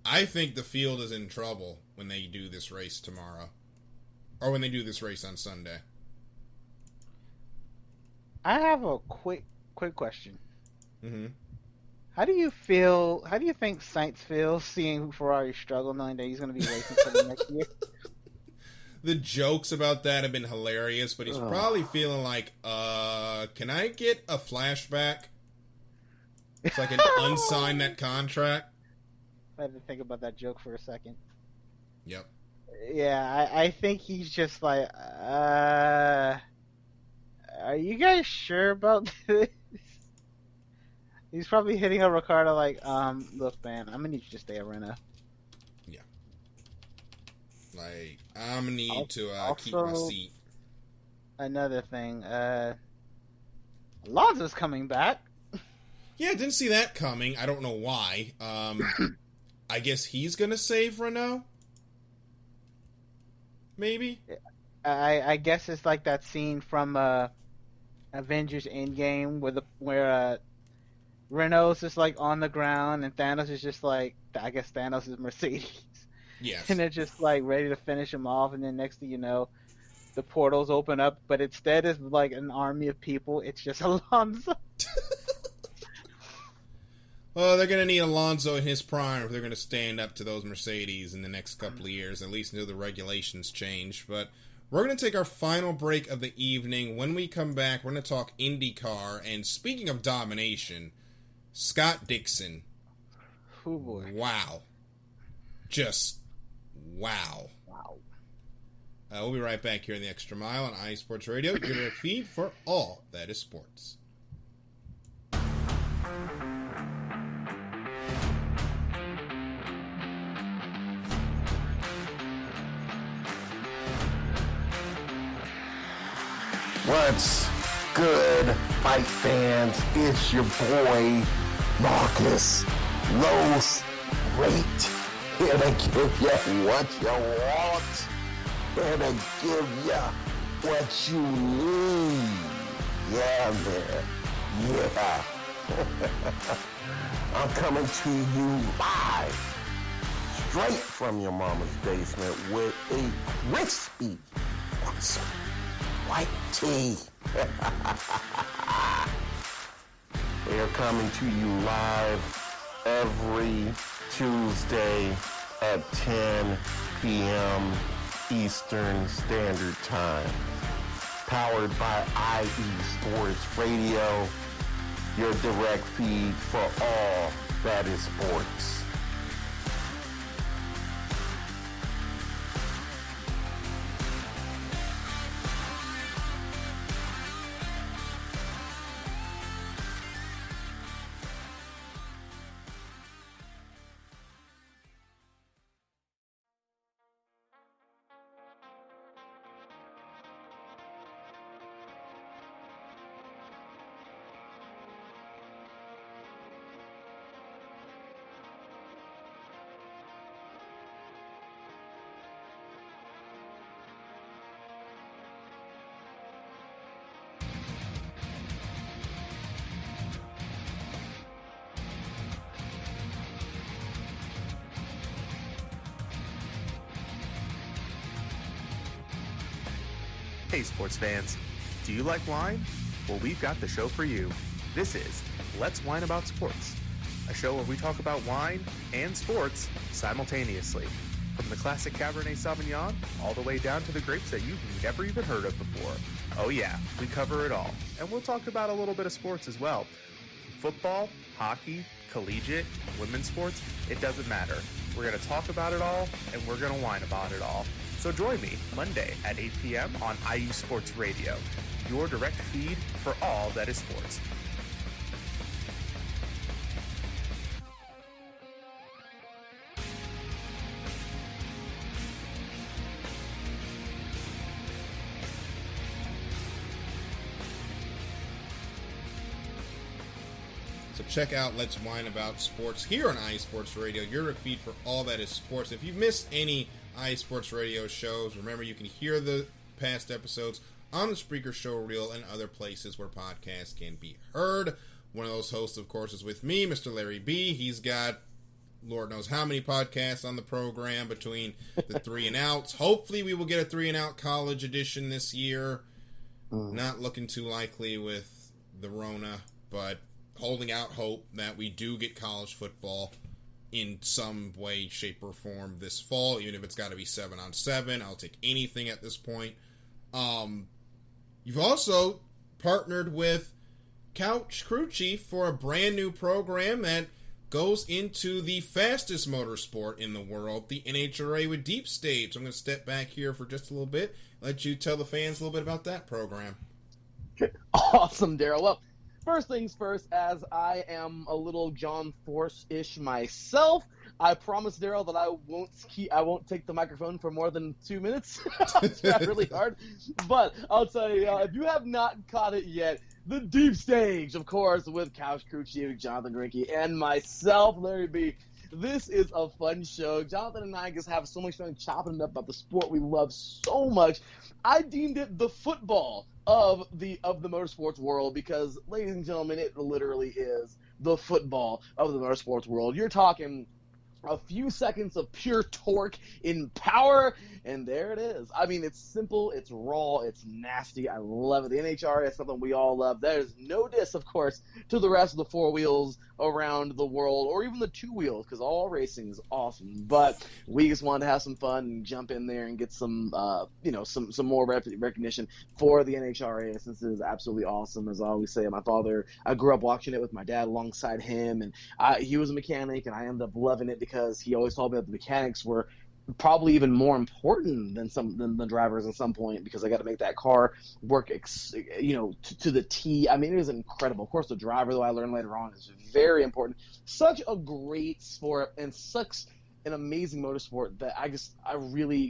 I think the field is in trouble when they do this race tomorrow. Or when they do this race on Sunday.
I have a quick question.
Mm-hmm.
How do you think Sainz feels seeing Ferrari struggle, knowing that he's going to be racing for the next year?
The jokes about that have been hilarious, but he's probably feeling like, can I get a flashback so I can unsign that contract?
I had to think about that joke for a second.
Yep.
Yeah, I think he's just like, are you guys sure about this? He's probably hitting a Ricardo like, look, man, I'm going to need you to stay at Renault.
Yeah. Like, I'm going to need to keep my seat.
Another thing, Alonso's coming back.
Yeah, didn't see that coming. I don't know why. I guess he's going to save Renault? Maybe?
I guess it's like that scene from Avengers Endgame where Renault's just like on the ground and Thanos is just like, I guess Thanos is Mercedes.
Yes.
And they're just like ready to finish him off, and then next thing you know, the portals open up, but instead of like an army of people, it's just Alonso.
Well, they're going to need Alonso in his prime if they're going to stand up to those Mercedes in the next couple of years, at least until the regulations change. But we're going to take our final break of the evening. When we come back, we're going to talk IndyCar. And speaking of domination, Scott Dixon.
Oh, boy.
Wow. Just wow.
Wow.
We'll be right back here in the Extra Mile on iSports Radio, your direct feed for all that is sports.
What's good, fight fans? It's your boy, Marcus Rose Great, here to give you what you want, here to give you what you need. Yeah, man. Yeah. I'm coming to you live, straight from your mama's basement with a crispy, awesome white tee. They are coming to you live every Tuesday at 10 p.m. Eastern Standard Time. Powered by IE Sports Radio, your direct feed for all that is sports.
Hey sports fans, do you like wine? Well, we've got the show for you. This is Let's Wine About Sports, a show where we talk about wine and sports simultaneously. From the classic Cabernet Sauvignon all the way down to the grapes that you've never even heard of before. Oh yeah, we cover it all. And we'll talk about a little bit of sports as well. Football, hockey, collegiate, women's sports, it doesn't matter. We're going to talk about it all, and we're going to whine about it all. So join me Monday at 8 p.m. on IU Sports Radio, your direct feed for all that is sports.
So check out Let's Whine About Sports here on IE Sports Radio, your feed for all that is sports. If you've missed any IE Sports Radio shows, remember you can hear the past episodes on the Spreaker Show Reel and other places where podcasts can be heard. One of those hosts, of course, is with me, Mr. Larry B. He's got Lord knows how many podcasts on the program between the 3 and Outs. Hopefully we will get a 3 and Out college edition this year. Not looking too likely with the Rona, but holding out hope that we do get college football in some way, shape, or form this fall, even if it's got to be 7-on-7. I'll take anything at this point. You've also partnered with Couch Crew Chief for a brand new program that goes into the fastest motorsport in the world, the NHRA with Deep Stage. I'm going to step back here for just a little bit, let you tell the fans a little bit about that program.
Awesome, Darryl. Well, first things first, as I am a little John Force-ish myself, I promise, Darryl, that I won't take the microphone for more than 2 minutes. It's really hard. But I'll tell you, if you have not caught it yet, the Deep Stage, of course, with Couch Crew Chief Jonathan Grinke and myself, Larry B. This is a fun show. Jonathan and I just have so much fun chopping it up about the sport we love so much. I deemed it the football of the motorsports world because, ladies and gentlemen, it literally is the football of the motorsports world. You're talking a few seconds of pure torque in power, and there it is. I mean, it's simple, it's raw, it's nasty. I love it. The NHRA is something we all love. There's no diss, of course, to the rest of the 4 wheels around the world, or even the 2 wheels, because all racing is awesome. But we just wanted to have some fun and jump in there and get some, some more recognition for the NHRA, since it is absolutely awesome. As I always say, my father, I grew up watching it with my dad alongside him, and he was a mechanic, and I ended up loving it because he always told me that the mechanics were probably even more important than the drivers at some point, because I got to make that car work, to the T. I mean, it is incredible. Of course, the driver, though, I learned later on, is very important. Such a great sport and such an amazing motorsport that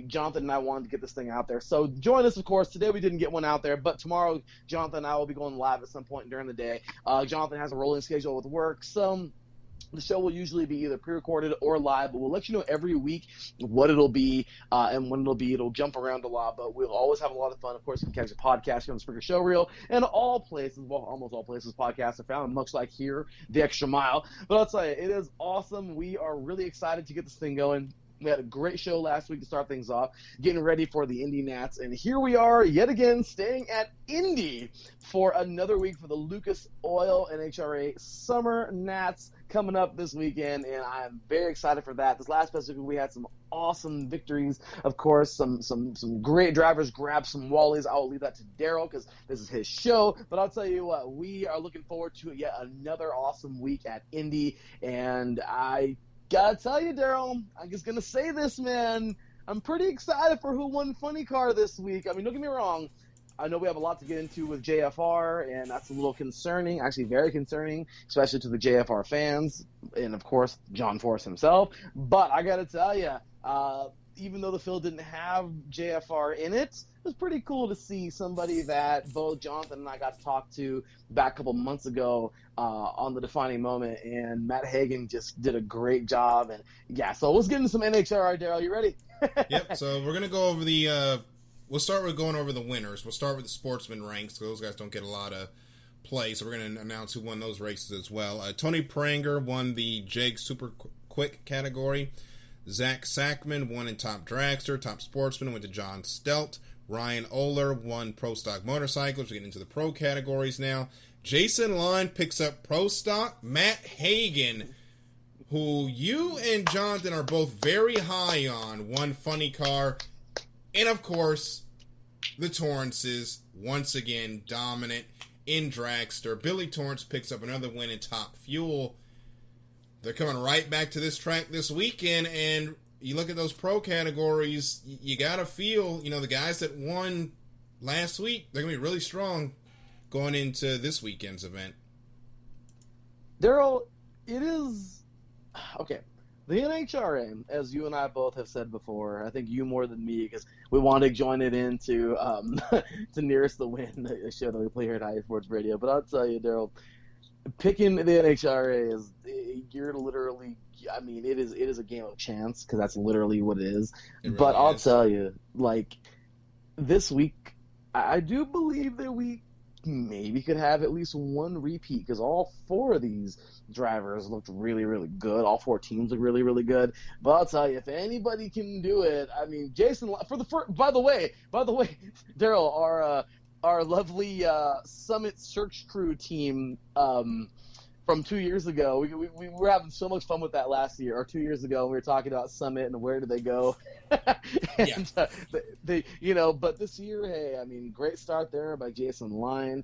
Jonathan and I wanted to get this thing out there. So join us, of course. Today we didn't get one out there, but tomorrow Jonathan and I will be going live at some point during the day. Jonathan has a rolling schedule with work, so the show will usually be either pre-recorded or live, but we'll let you know every week what it'll be and when it'll be. It'll jump around a lot, but we'll always have a lot of fun. Of course, you can catch a podcast on the Spreaker Show Reel and all places, well, almost all places podcasts are found, much like here, The Extra Mile. But I'll tell you, it is awesome. We are really excited to get this thing going. We had a great show last week to start things off, getting ready for the Indy Nats, and here we are yet again staying at Indy for another week for the Lucas Oil NHRA Summer Nats coming up this weekend, and I am very excited for that. This last past week we had some awesome victories, of course, some great drivers grabbed some wallies. I'll leave that to Darryl because this is his show, but I'll tell you what, we are looking forward to yet another awesome week at Indy, and I gotta tell you, Darryl, I'm just gonna say this, man. I'm pretty excited for who won Funny Car this week. I mean, don't get me wrong. I know we have a lot to get into with JFR, and that's a little concerning, actually very concerning, especially to the JFR fans, and of course, John Force himself. But I gotta tell you, even though the field didn't have JFR in it, it was pretty cool to see somebody that both Jonathan and I got to talk to back a couple months ago on the defining moment, and Matt Hagan just did a great job. And yeah, so let's get into some NHRA. Darryl, you ready?
Yep. So we're gonna go over the. We'll start with going over the winners. We'll start with the sportsman ranks. Those guys don't get a lot of play, so we're going to announce who won those races as well. Tony Pranger won the JEG Super Quick category. Zach Sackman won in Top Dragster. Top Sportsman went to John Stelt. Ryan Oler won Pro Stock Motorcycles. We get into the Pro categories now. Jason Line picks up Pro Stock. Matt Hagan, who you and Jonathan are both very high on, won Funny Car. And, of course, the Torrances, once again, dominant in Dragster. Billy Torrance picks up another win in Top Fuel. They're coming right back to this track this weekend, and you look at those pro categories, you got to feel, the guys that won last week, they're going to be really strong going into this weekend's event.
Darryl, it is... Okay. The NHRA, as you and I both have said before, I think you more than me, because we want to join it into to Nearest the Win, the show that we play here at High Sports Radio. But I'll tell you, Darryl, picking the NHRA is, you're literally, I mean, it is a game of chance, because that's literally what it is. But I'll tell you, like, this week, I do believe that we maybe could have at least one repeat, because all four of these drivers looked really, really good. All four teams look really, really good. But I'll tell you, if anybody can do it, I mean, Jason. By the way, Darryl, our lovely Summit Search Crew team from 2 years ago. We were having so much fun with that last year, or 2 years ago. We were talking about Summit and where did they go. And, they, but this year, hey, I mean, great start there by Jason Line.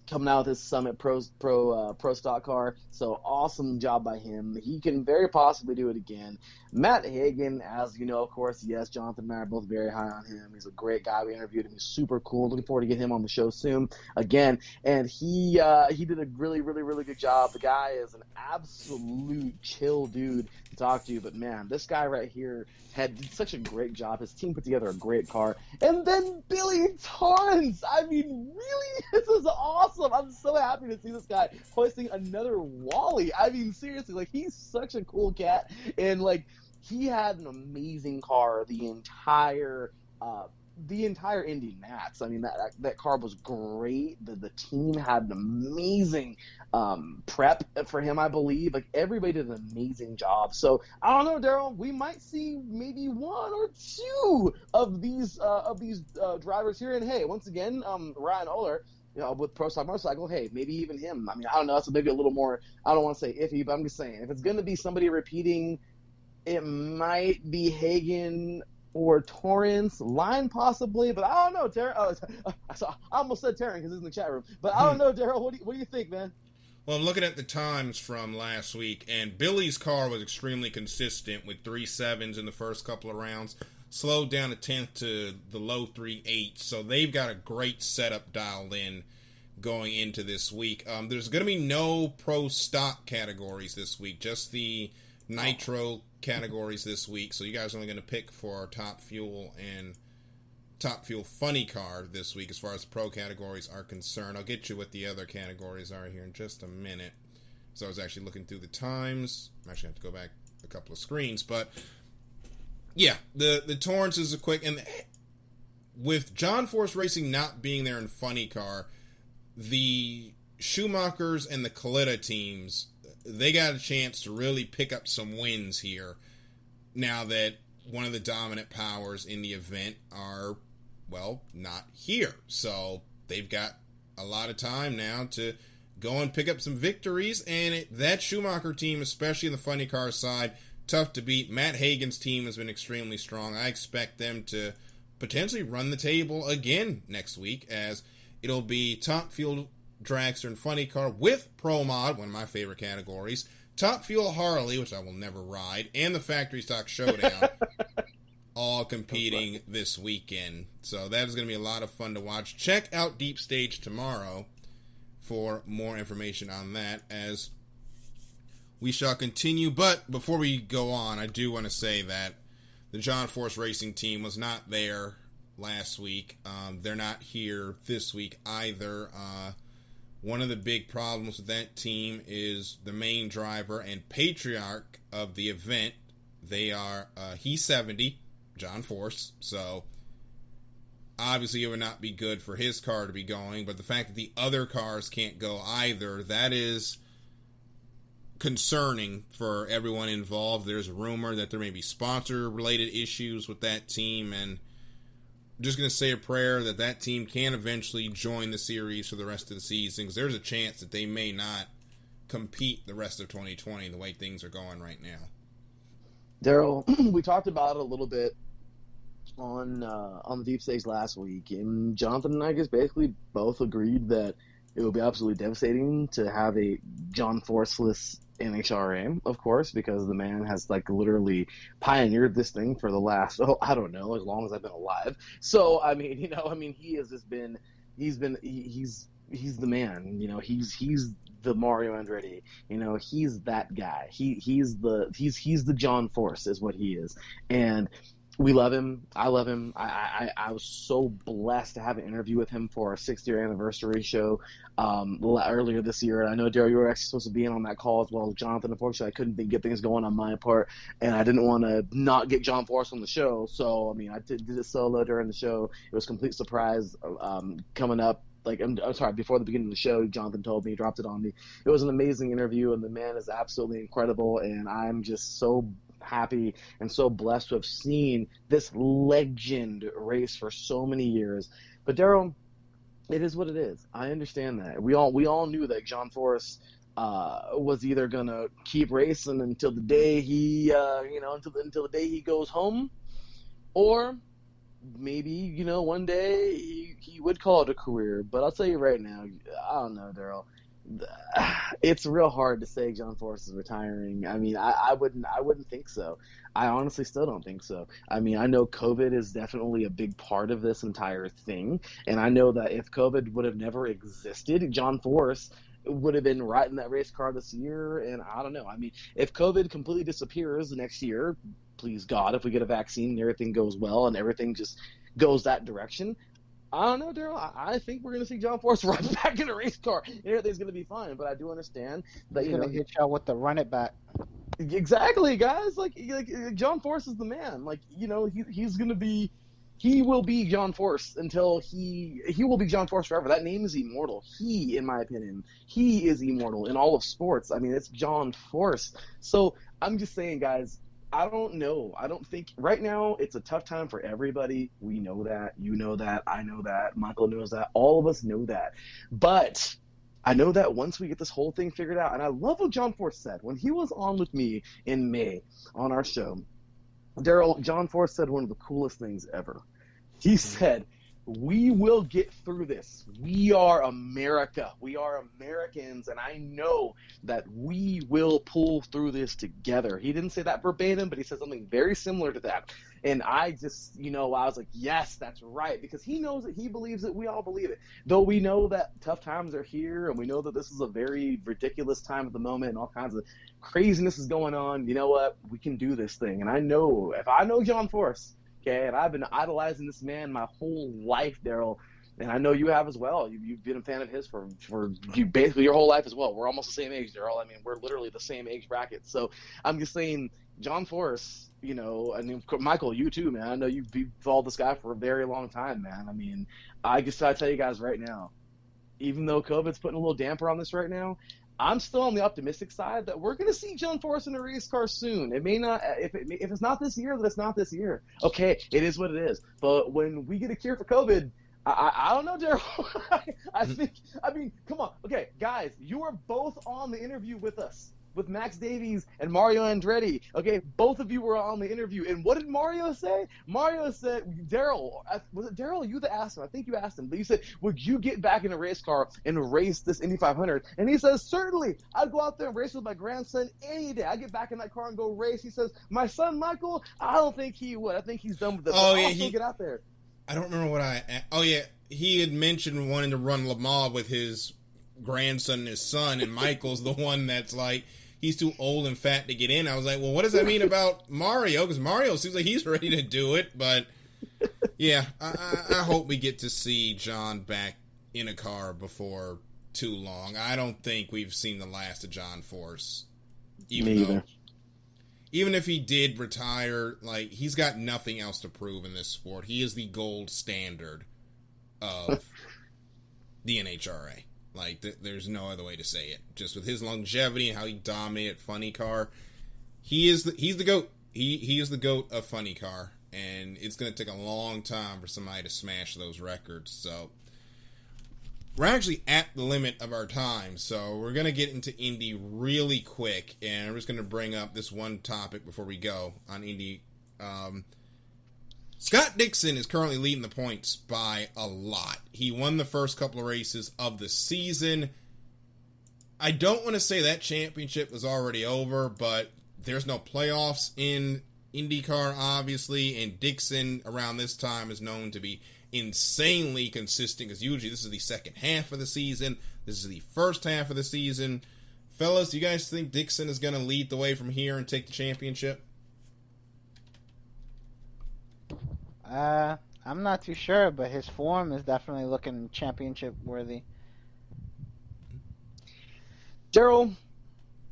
Coming out with his Summit Pro stock car. So awesome job by him. He can very possibly do it again. Matt Hagan, as you know, of course, yes, Jonathan and I are both very high on him. He's a great guy. We interviewed him. He's super cool. Looking forward to get him on the show soon again. And he did a really, really, really good job. The guy is an absolute chill dude to talk to. But man, this guy right here did such a great job. His team put together a great car. And then Billy Torrance. I mean, really, this is awesome. I'm so happy to see this guy hoisting another Wally. I mean, seriously, like, he's such a cool cat. And, like, he had an amazing car the entire Indy Nats. I mean, that car was great. The team had an amazing prep for him, I believe. Like, everybody did an amazing job. So I don't know, Darryl. We might see maybe one or two of these drivers here. And hey, once again, Ryan Oler, with Pro Stock Motorcycle, hey, maybe even him. I mean, I don't know. That's maybe a little more. I don't want to say iffy, but I'm just saying, if it's going to be somebody repeating, it might be Hagan or Torrance, Line possibly, but I don't know, Darryl. I almost said Taryn because he's in the chat room, but I don't know, Darryl. What do you think, man?
Well, I'm looking at the times from last week, and Billy's car was extremely consistent with 3.7s in the first couple of rounds, slowed down a tenth to the low 3.8s, so they've got a great setup dialed in going into this week. There's going to be no pro stock categories this week, just the nitro categories this week, so you guys are only going to pick for our Top Fuel and Top Fuel Funny Car this week as far as the pro categories are concerned. I'll get you what the other categories are here in just a minute. So I was actually looking through the times. I'm actually going to have to go back a couple of screens, but yeah, the Torrance is a quick, and with John Force Racing not being there in Funny Car, the Schumachers and the Coletta teams, they got a chance to really pick up some wins here now that one of the dominant powers in the event are, well, not here. So they've got a lot of time now to go and pick up some victories, and that Schumacher team, especially in the funny car side, tough to beat. Matt Hagan's team has been extremely strong. I expect them to potentially run the table again next week, as it'll be Top Fuel Dragster and Funny Car with Pro Mod, one of my favorite categories, Top Fuel Harley, which I will never ride, and the Factory Stock Showdown, all competing this weekend. So that is going to be a lot of fun to watch. Check out Deep Stage tomorrow for more information on that, as we shall continue. But before we go on, I do want to say that the John Force Racing team was not there last week. They're not here this week either. One of the big problems with that team is the main driver and patriarch of the event. They are, he's 70, John Force, so obviously it would not be good for his car to be going, but the fact that the other cars can't go either, that is concerning for everyone involved. There's a rumor that there may be sponsor-related issues with that team, and I'm just going to say a prayer that that team can eventually join the series for the rest of the season, because there's a chance that they may not compete the rest of 2020 the way things are going right now.
Darryl, we talked about it a little bit on the Deep Stage last week, and Jonathan and I just basically both agreed that it would be absolutely devastating to have a John Forceless NHRA, of course, because the man has like literally pioneered this thing for the last, I don't know, as long as I've been alive. So I mean, he has just been, he's the man, he's the Mario Andretti, he's that guy. He's the John Force is what he is, and we love him. I love him. I was so blessed to have an interview with him for our 6th year anniversary show earlier this year. And I know, Darryl, you were actually supposed to be in on that call as well as Jonathan. Unfortunately, I couldn't get things going on my part, and I didn't want to not get John Force on the show. So, I mean, I did it solo during the show. It was a complete surprise coming up. Like, I'm sorry, before the beginning of the show, Jonathan told me, dropped it on me. It was an amazing interview, and the man is absolutely incredible, and I'm just so happy and so blessed to have seen this legend race for so many years. But Darryl, it is what it is. I understand that. We all knew that John Force was either gonna keep racing until the day he until the day he goes home, or maybe one day he would call it a career. But I'll tell you right now, I don't know, Darryl. It's real hard to say John Force is retiring. I mean, I wouldn't think so. I honestly still don't think so. I mean, I know COVID is definitely a big part of this entire thing, and I know that if COVID would have never existed, John Force would have been right in that race car this year. And I don't know. I mean, if COVID completely disappears next year, please God, if we get a vaccine and everything goes well and everything just goes that direction, I don't know, Darryl. I think we're going to see John Force right back in a race car, and everything's going to be fine. But I do understand that
he's going to hit y'all with the run it back.
Exactly, guys. Like John Force is the man. Like, he's going to be, he will be John Force until he will be John Force forever. That name is immortal. He, in my opinion, he is immortal in all of sports. I mean, it's John Force. So I'm just saying, guys, I don't know. I don't think right now it's a tough time for everybody. We know that. You know that. I know that. Michael knows that. All of us know that. But I know that once we get this whole thing figured out, and I love what John Force said when he was on with me in May on our show. Darryl, John Force said one of the coolest things ever. He said, "We will get through this. We are America. We are Americans, and I know that we will pull through this together." He didn't say that verbatim, but he said something very similar to that. And I just, I was like, yes, that's right, because he knows it, he believes it, we all believe it. Though we know that tough times are here, and we know that this is a very ridiculous time at the moment, and all kinds of craziness is going on. You know what? We can do this thing. And I know, if I know John Force, okay, and I've been idolizing this man my whole life, Darryl, and I know you have as well. You've been a fan of his for basically your whole life as well. We're almost the same age, Darryl. I mean, we're literally the same age bracket. So I'm just saying, John Force, I mean, Michael, you too, man. I know you've followed this guy for a very long time, man. I mean, I tell you guys right now, even though COVID's putting a little damper on this right now, I'm still on the optimistic side that we're going to see John Force in a race car soon. It may not, if it's not this year, then it's not this year. Okay, it is what it is. But when we get a cure for COVID, I don't know, Darryl. I mean, come on. Okay, guys, you are both on the interview with us, with Max Davies and Mario Andretti. Okay, both of you were on the interview. And what did Mario say? Mario said, Darryl, was it Darryl? You that asked him? I think you asked him. But you said, would you get back in a race car and race this Indy 500? And he says, certainly. I'd go out there and race with my grandson any day. I'd get back in that car and go race. He says, my son, Michael, I don't think he would. I think he's done with it.
Oh,
but
yeah,
also get out there.
I don't remember he had mentioned wanting to run Le Mans with his grandson and his son, and Michael's the one that's like, he's too old and fat to get in. I was like, well, what does that mean about Mario? Because Mario seems like he's ready to do it. But, yeah, I hope we get to see John back in a car before too long. I don't think we've seen the last of John Force. Even if he did retire, like, he's got nothing else to prove in this sport. He is the gold standard of the NHRA. Like, there's no other way to say it. Just with his longevity and how he dominated Funny Car, he's the GOAT. He is the GOAT of Funny Car, and it's going to take a long time for somebody to smash those records. So, we're actually at the limit of our time, so we're going to get into Indy really quick, and I'm just going to bring up this one topic before we go on Indy. Scott Dixon is currently leading the points by a lot. He won the first couple of races of the season. I don't want to say that championship was already over, but there's no playoffs in IndyCar, obviously, and Dixon around this time is known to be insanely consistent, because usually this is the second half of the season. This is the first half of the season. Fellas, you guys think Dixon is going to lead the way from here and take the championship?
I'm not too sure, but his form is definitely looking championship worthy.
Darryl,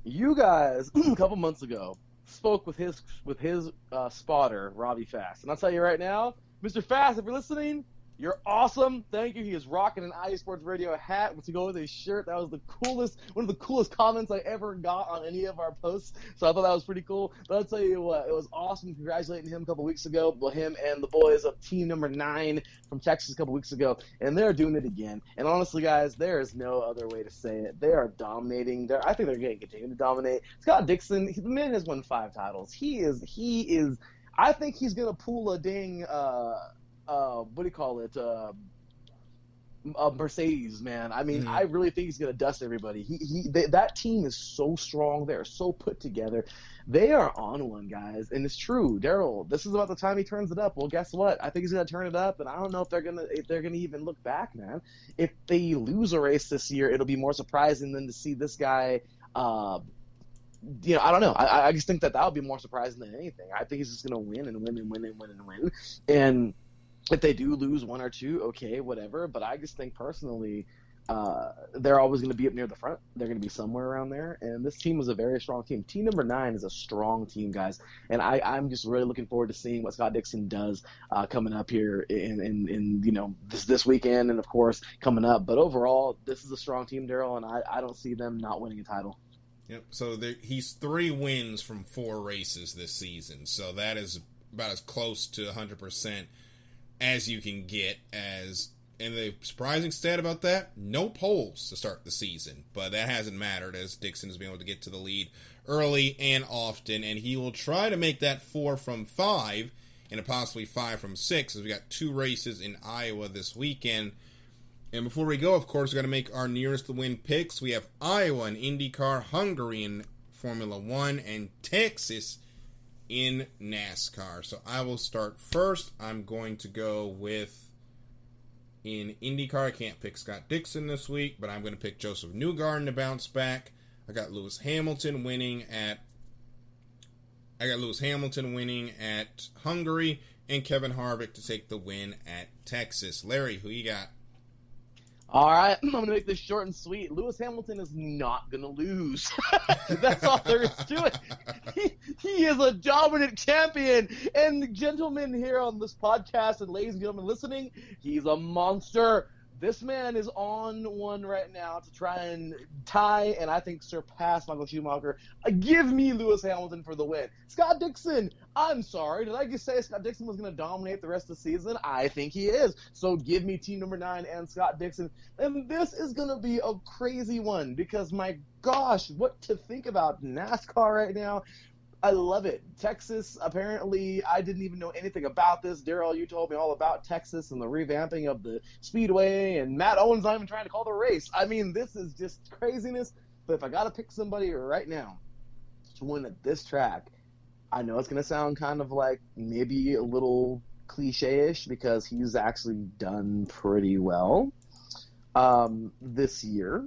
you guys a couple months ago spoke with his spotter, Robbie Fast, and I'll tell you right now, Mr. Fast, if you're listening, you're awesome. Thank you. He is rocking an iSports Radio hat to go with his shirt. That was one of the coolest comments I ever got on any of our posts. So I thought that was pretty cool. But I'll tell you what, it was awesome congratulating him a couple weeks ago. Well, him and the boys of team number 9 from Texas a couple weeks ago, and they're doing it again. And honestly, guys, there is no other way to say it. They are dominating. I think they're going to continue to dominate. Scott Dixon, the man has won 5 titles. He is. I think he's going to pull a dang. What do you call it? Mercedes, man. I mean, I really think he's gonna dust everybody. That team is so strong. They're so put together. They are on one, guys, and it's true. Darryl, this is about the time he turns it up. Well, guess what? I think he's gonna turn it up, and I don't know if they're gonna even look back, man. If they lose a race this year, it'll be more surprising than to see this guy. I don't know. I just think that would be more surprising than anything. I think he's just gonna win and win and win and win and win. And if they do lose 1 or 2, okay, whatever. But I just think personally, they're always going to be up near the front. They're going to be somewhere around there. And this team is a very strong team. Team number 9 is a strong team, guys. And I'm just really looking forward to seeing what Scott Dixon does coming up here in this weekend, and of course coming up. But overall, this is a strong team, Darryl, and I don't see them not winning a title.
Yep. So he's 3 wins from 4 races this season. So that is about as close to 100% as you can get. And the surprising stat about that, no poles to start the season, but that hasn't mattered, as Dixon has been able to get to the lead early and often, and he will try to make that 4 from 5 and possibly 5 from 6, as we got 2 races in Iowa this weekend. And before we go, of course, we're going to make our nearest to win picks. We have Iowa in IndyCar, Hungary in Formula 1, and Texas in NASCAR. So I will start first. I'm going to go with, in IndyCar, I can't pick Scott Dixon this week, but I'm going to pick Joseph Newgarden to bounce back. I got Lewis Hamilton winning at Hungary, and Kevin Harvick to take the win at Texas. Larry, who you got?
All right, I'm going to make this short and sweet. Lewis Hamilton is not going to lose. That's all there is to it. He is a dominant champion. And gentlemen here on this podcast and ladies and gentlemen listening, he's a monster. This man is on one right now to try and tie and I think surpass Michael Schumacher. Give me Lewis Hamilton for the win. Scott Dixon, I'm sorry. Did I just say Scott Dixon was going to dominate the rest of the season? I think he is. So give me team number 9 and Scott Dixon. And this is going to be a crazy one because, my gosh, what to think about NASCAR right now. I love it. Texas, apparently, I didn't even know anything about this. Darryl, you told me all about Texas and the revamping of the speedway, and Matt Owens not even trying to call the race. I mean, this is just craziness. But if I got to pick somebody right now to win at this track, I know it's going to sound kind of like maybe a little cliche-ish because he's actually done pretty well this year.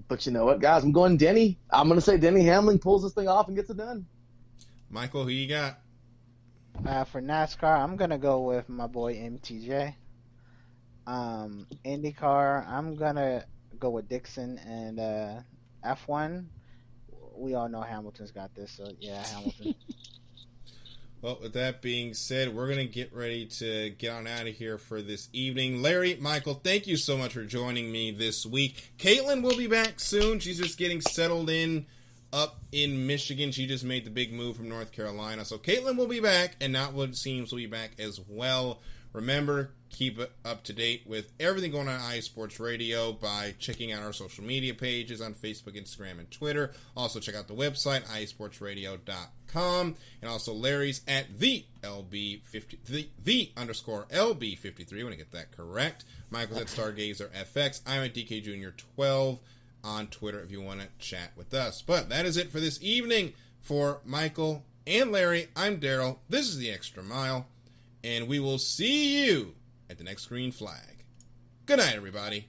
But you know what, guys? I'm going Denny. I'm going to say Denny Hamlin pulls this thing off and gets it done.
Michael, who you got?
For NASCAR, I'm going to go with my boy MTJ. IndyCar, I'm going to go with Dixon. And F1, we all know Hamilton's got this. So, yeah, Hamilton.
Well, with that being said, we're going to get ready to get on out of here for this evening. Larry, Michael, thank you so much for joining me this week. Caitlin will be back soon. She's just getting settled in up in Michigan. She just made the big move from North Carolina. So Caitlin will be back, and Not What It Seems will be back as well. Remember, keep up to date with everything going on at iSports Radio by checking out our social media pages on Facebook, Instagram, and Twitter. Also, check out the website, iSportsRadio.com. And also Larry's at the _LB53. I want to get that correct. Michael's at Stargazer FX. I'm at DK Jr. 12 on Twitter if you want to chat with us. But that is it for this evening. For Michael and Larry, I'm Darryl. This is The Extra Mile. And we will see you at the next green flag. Good night, everybody.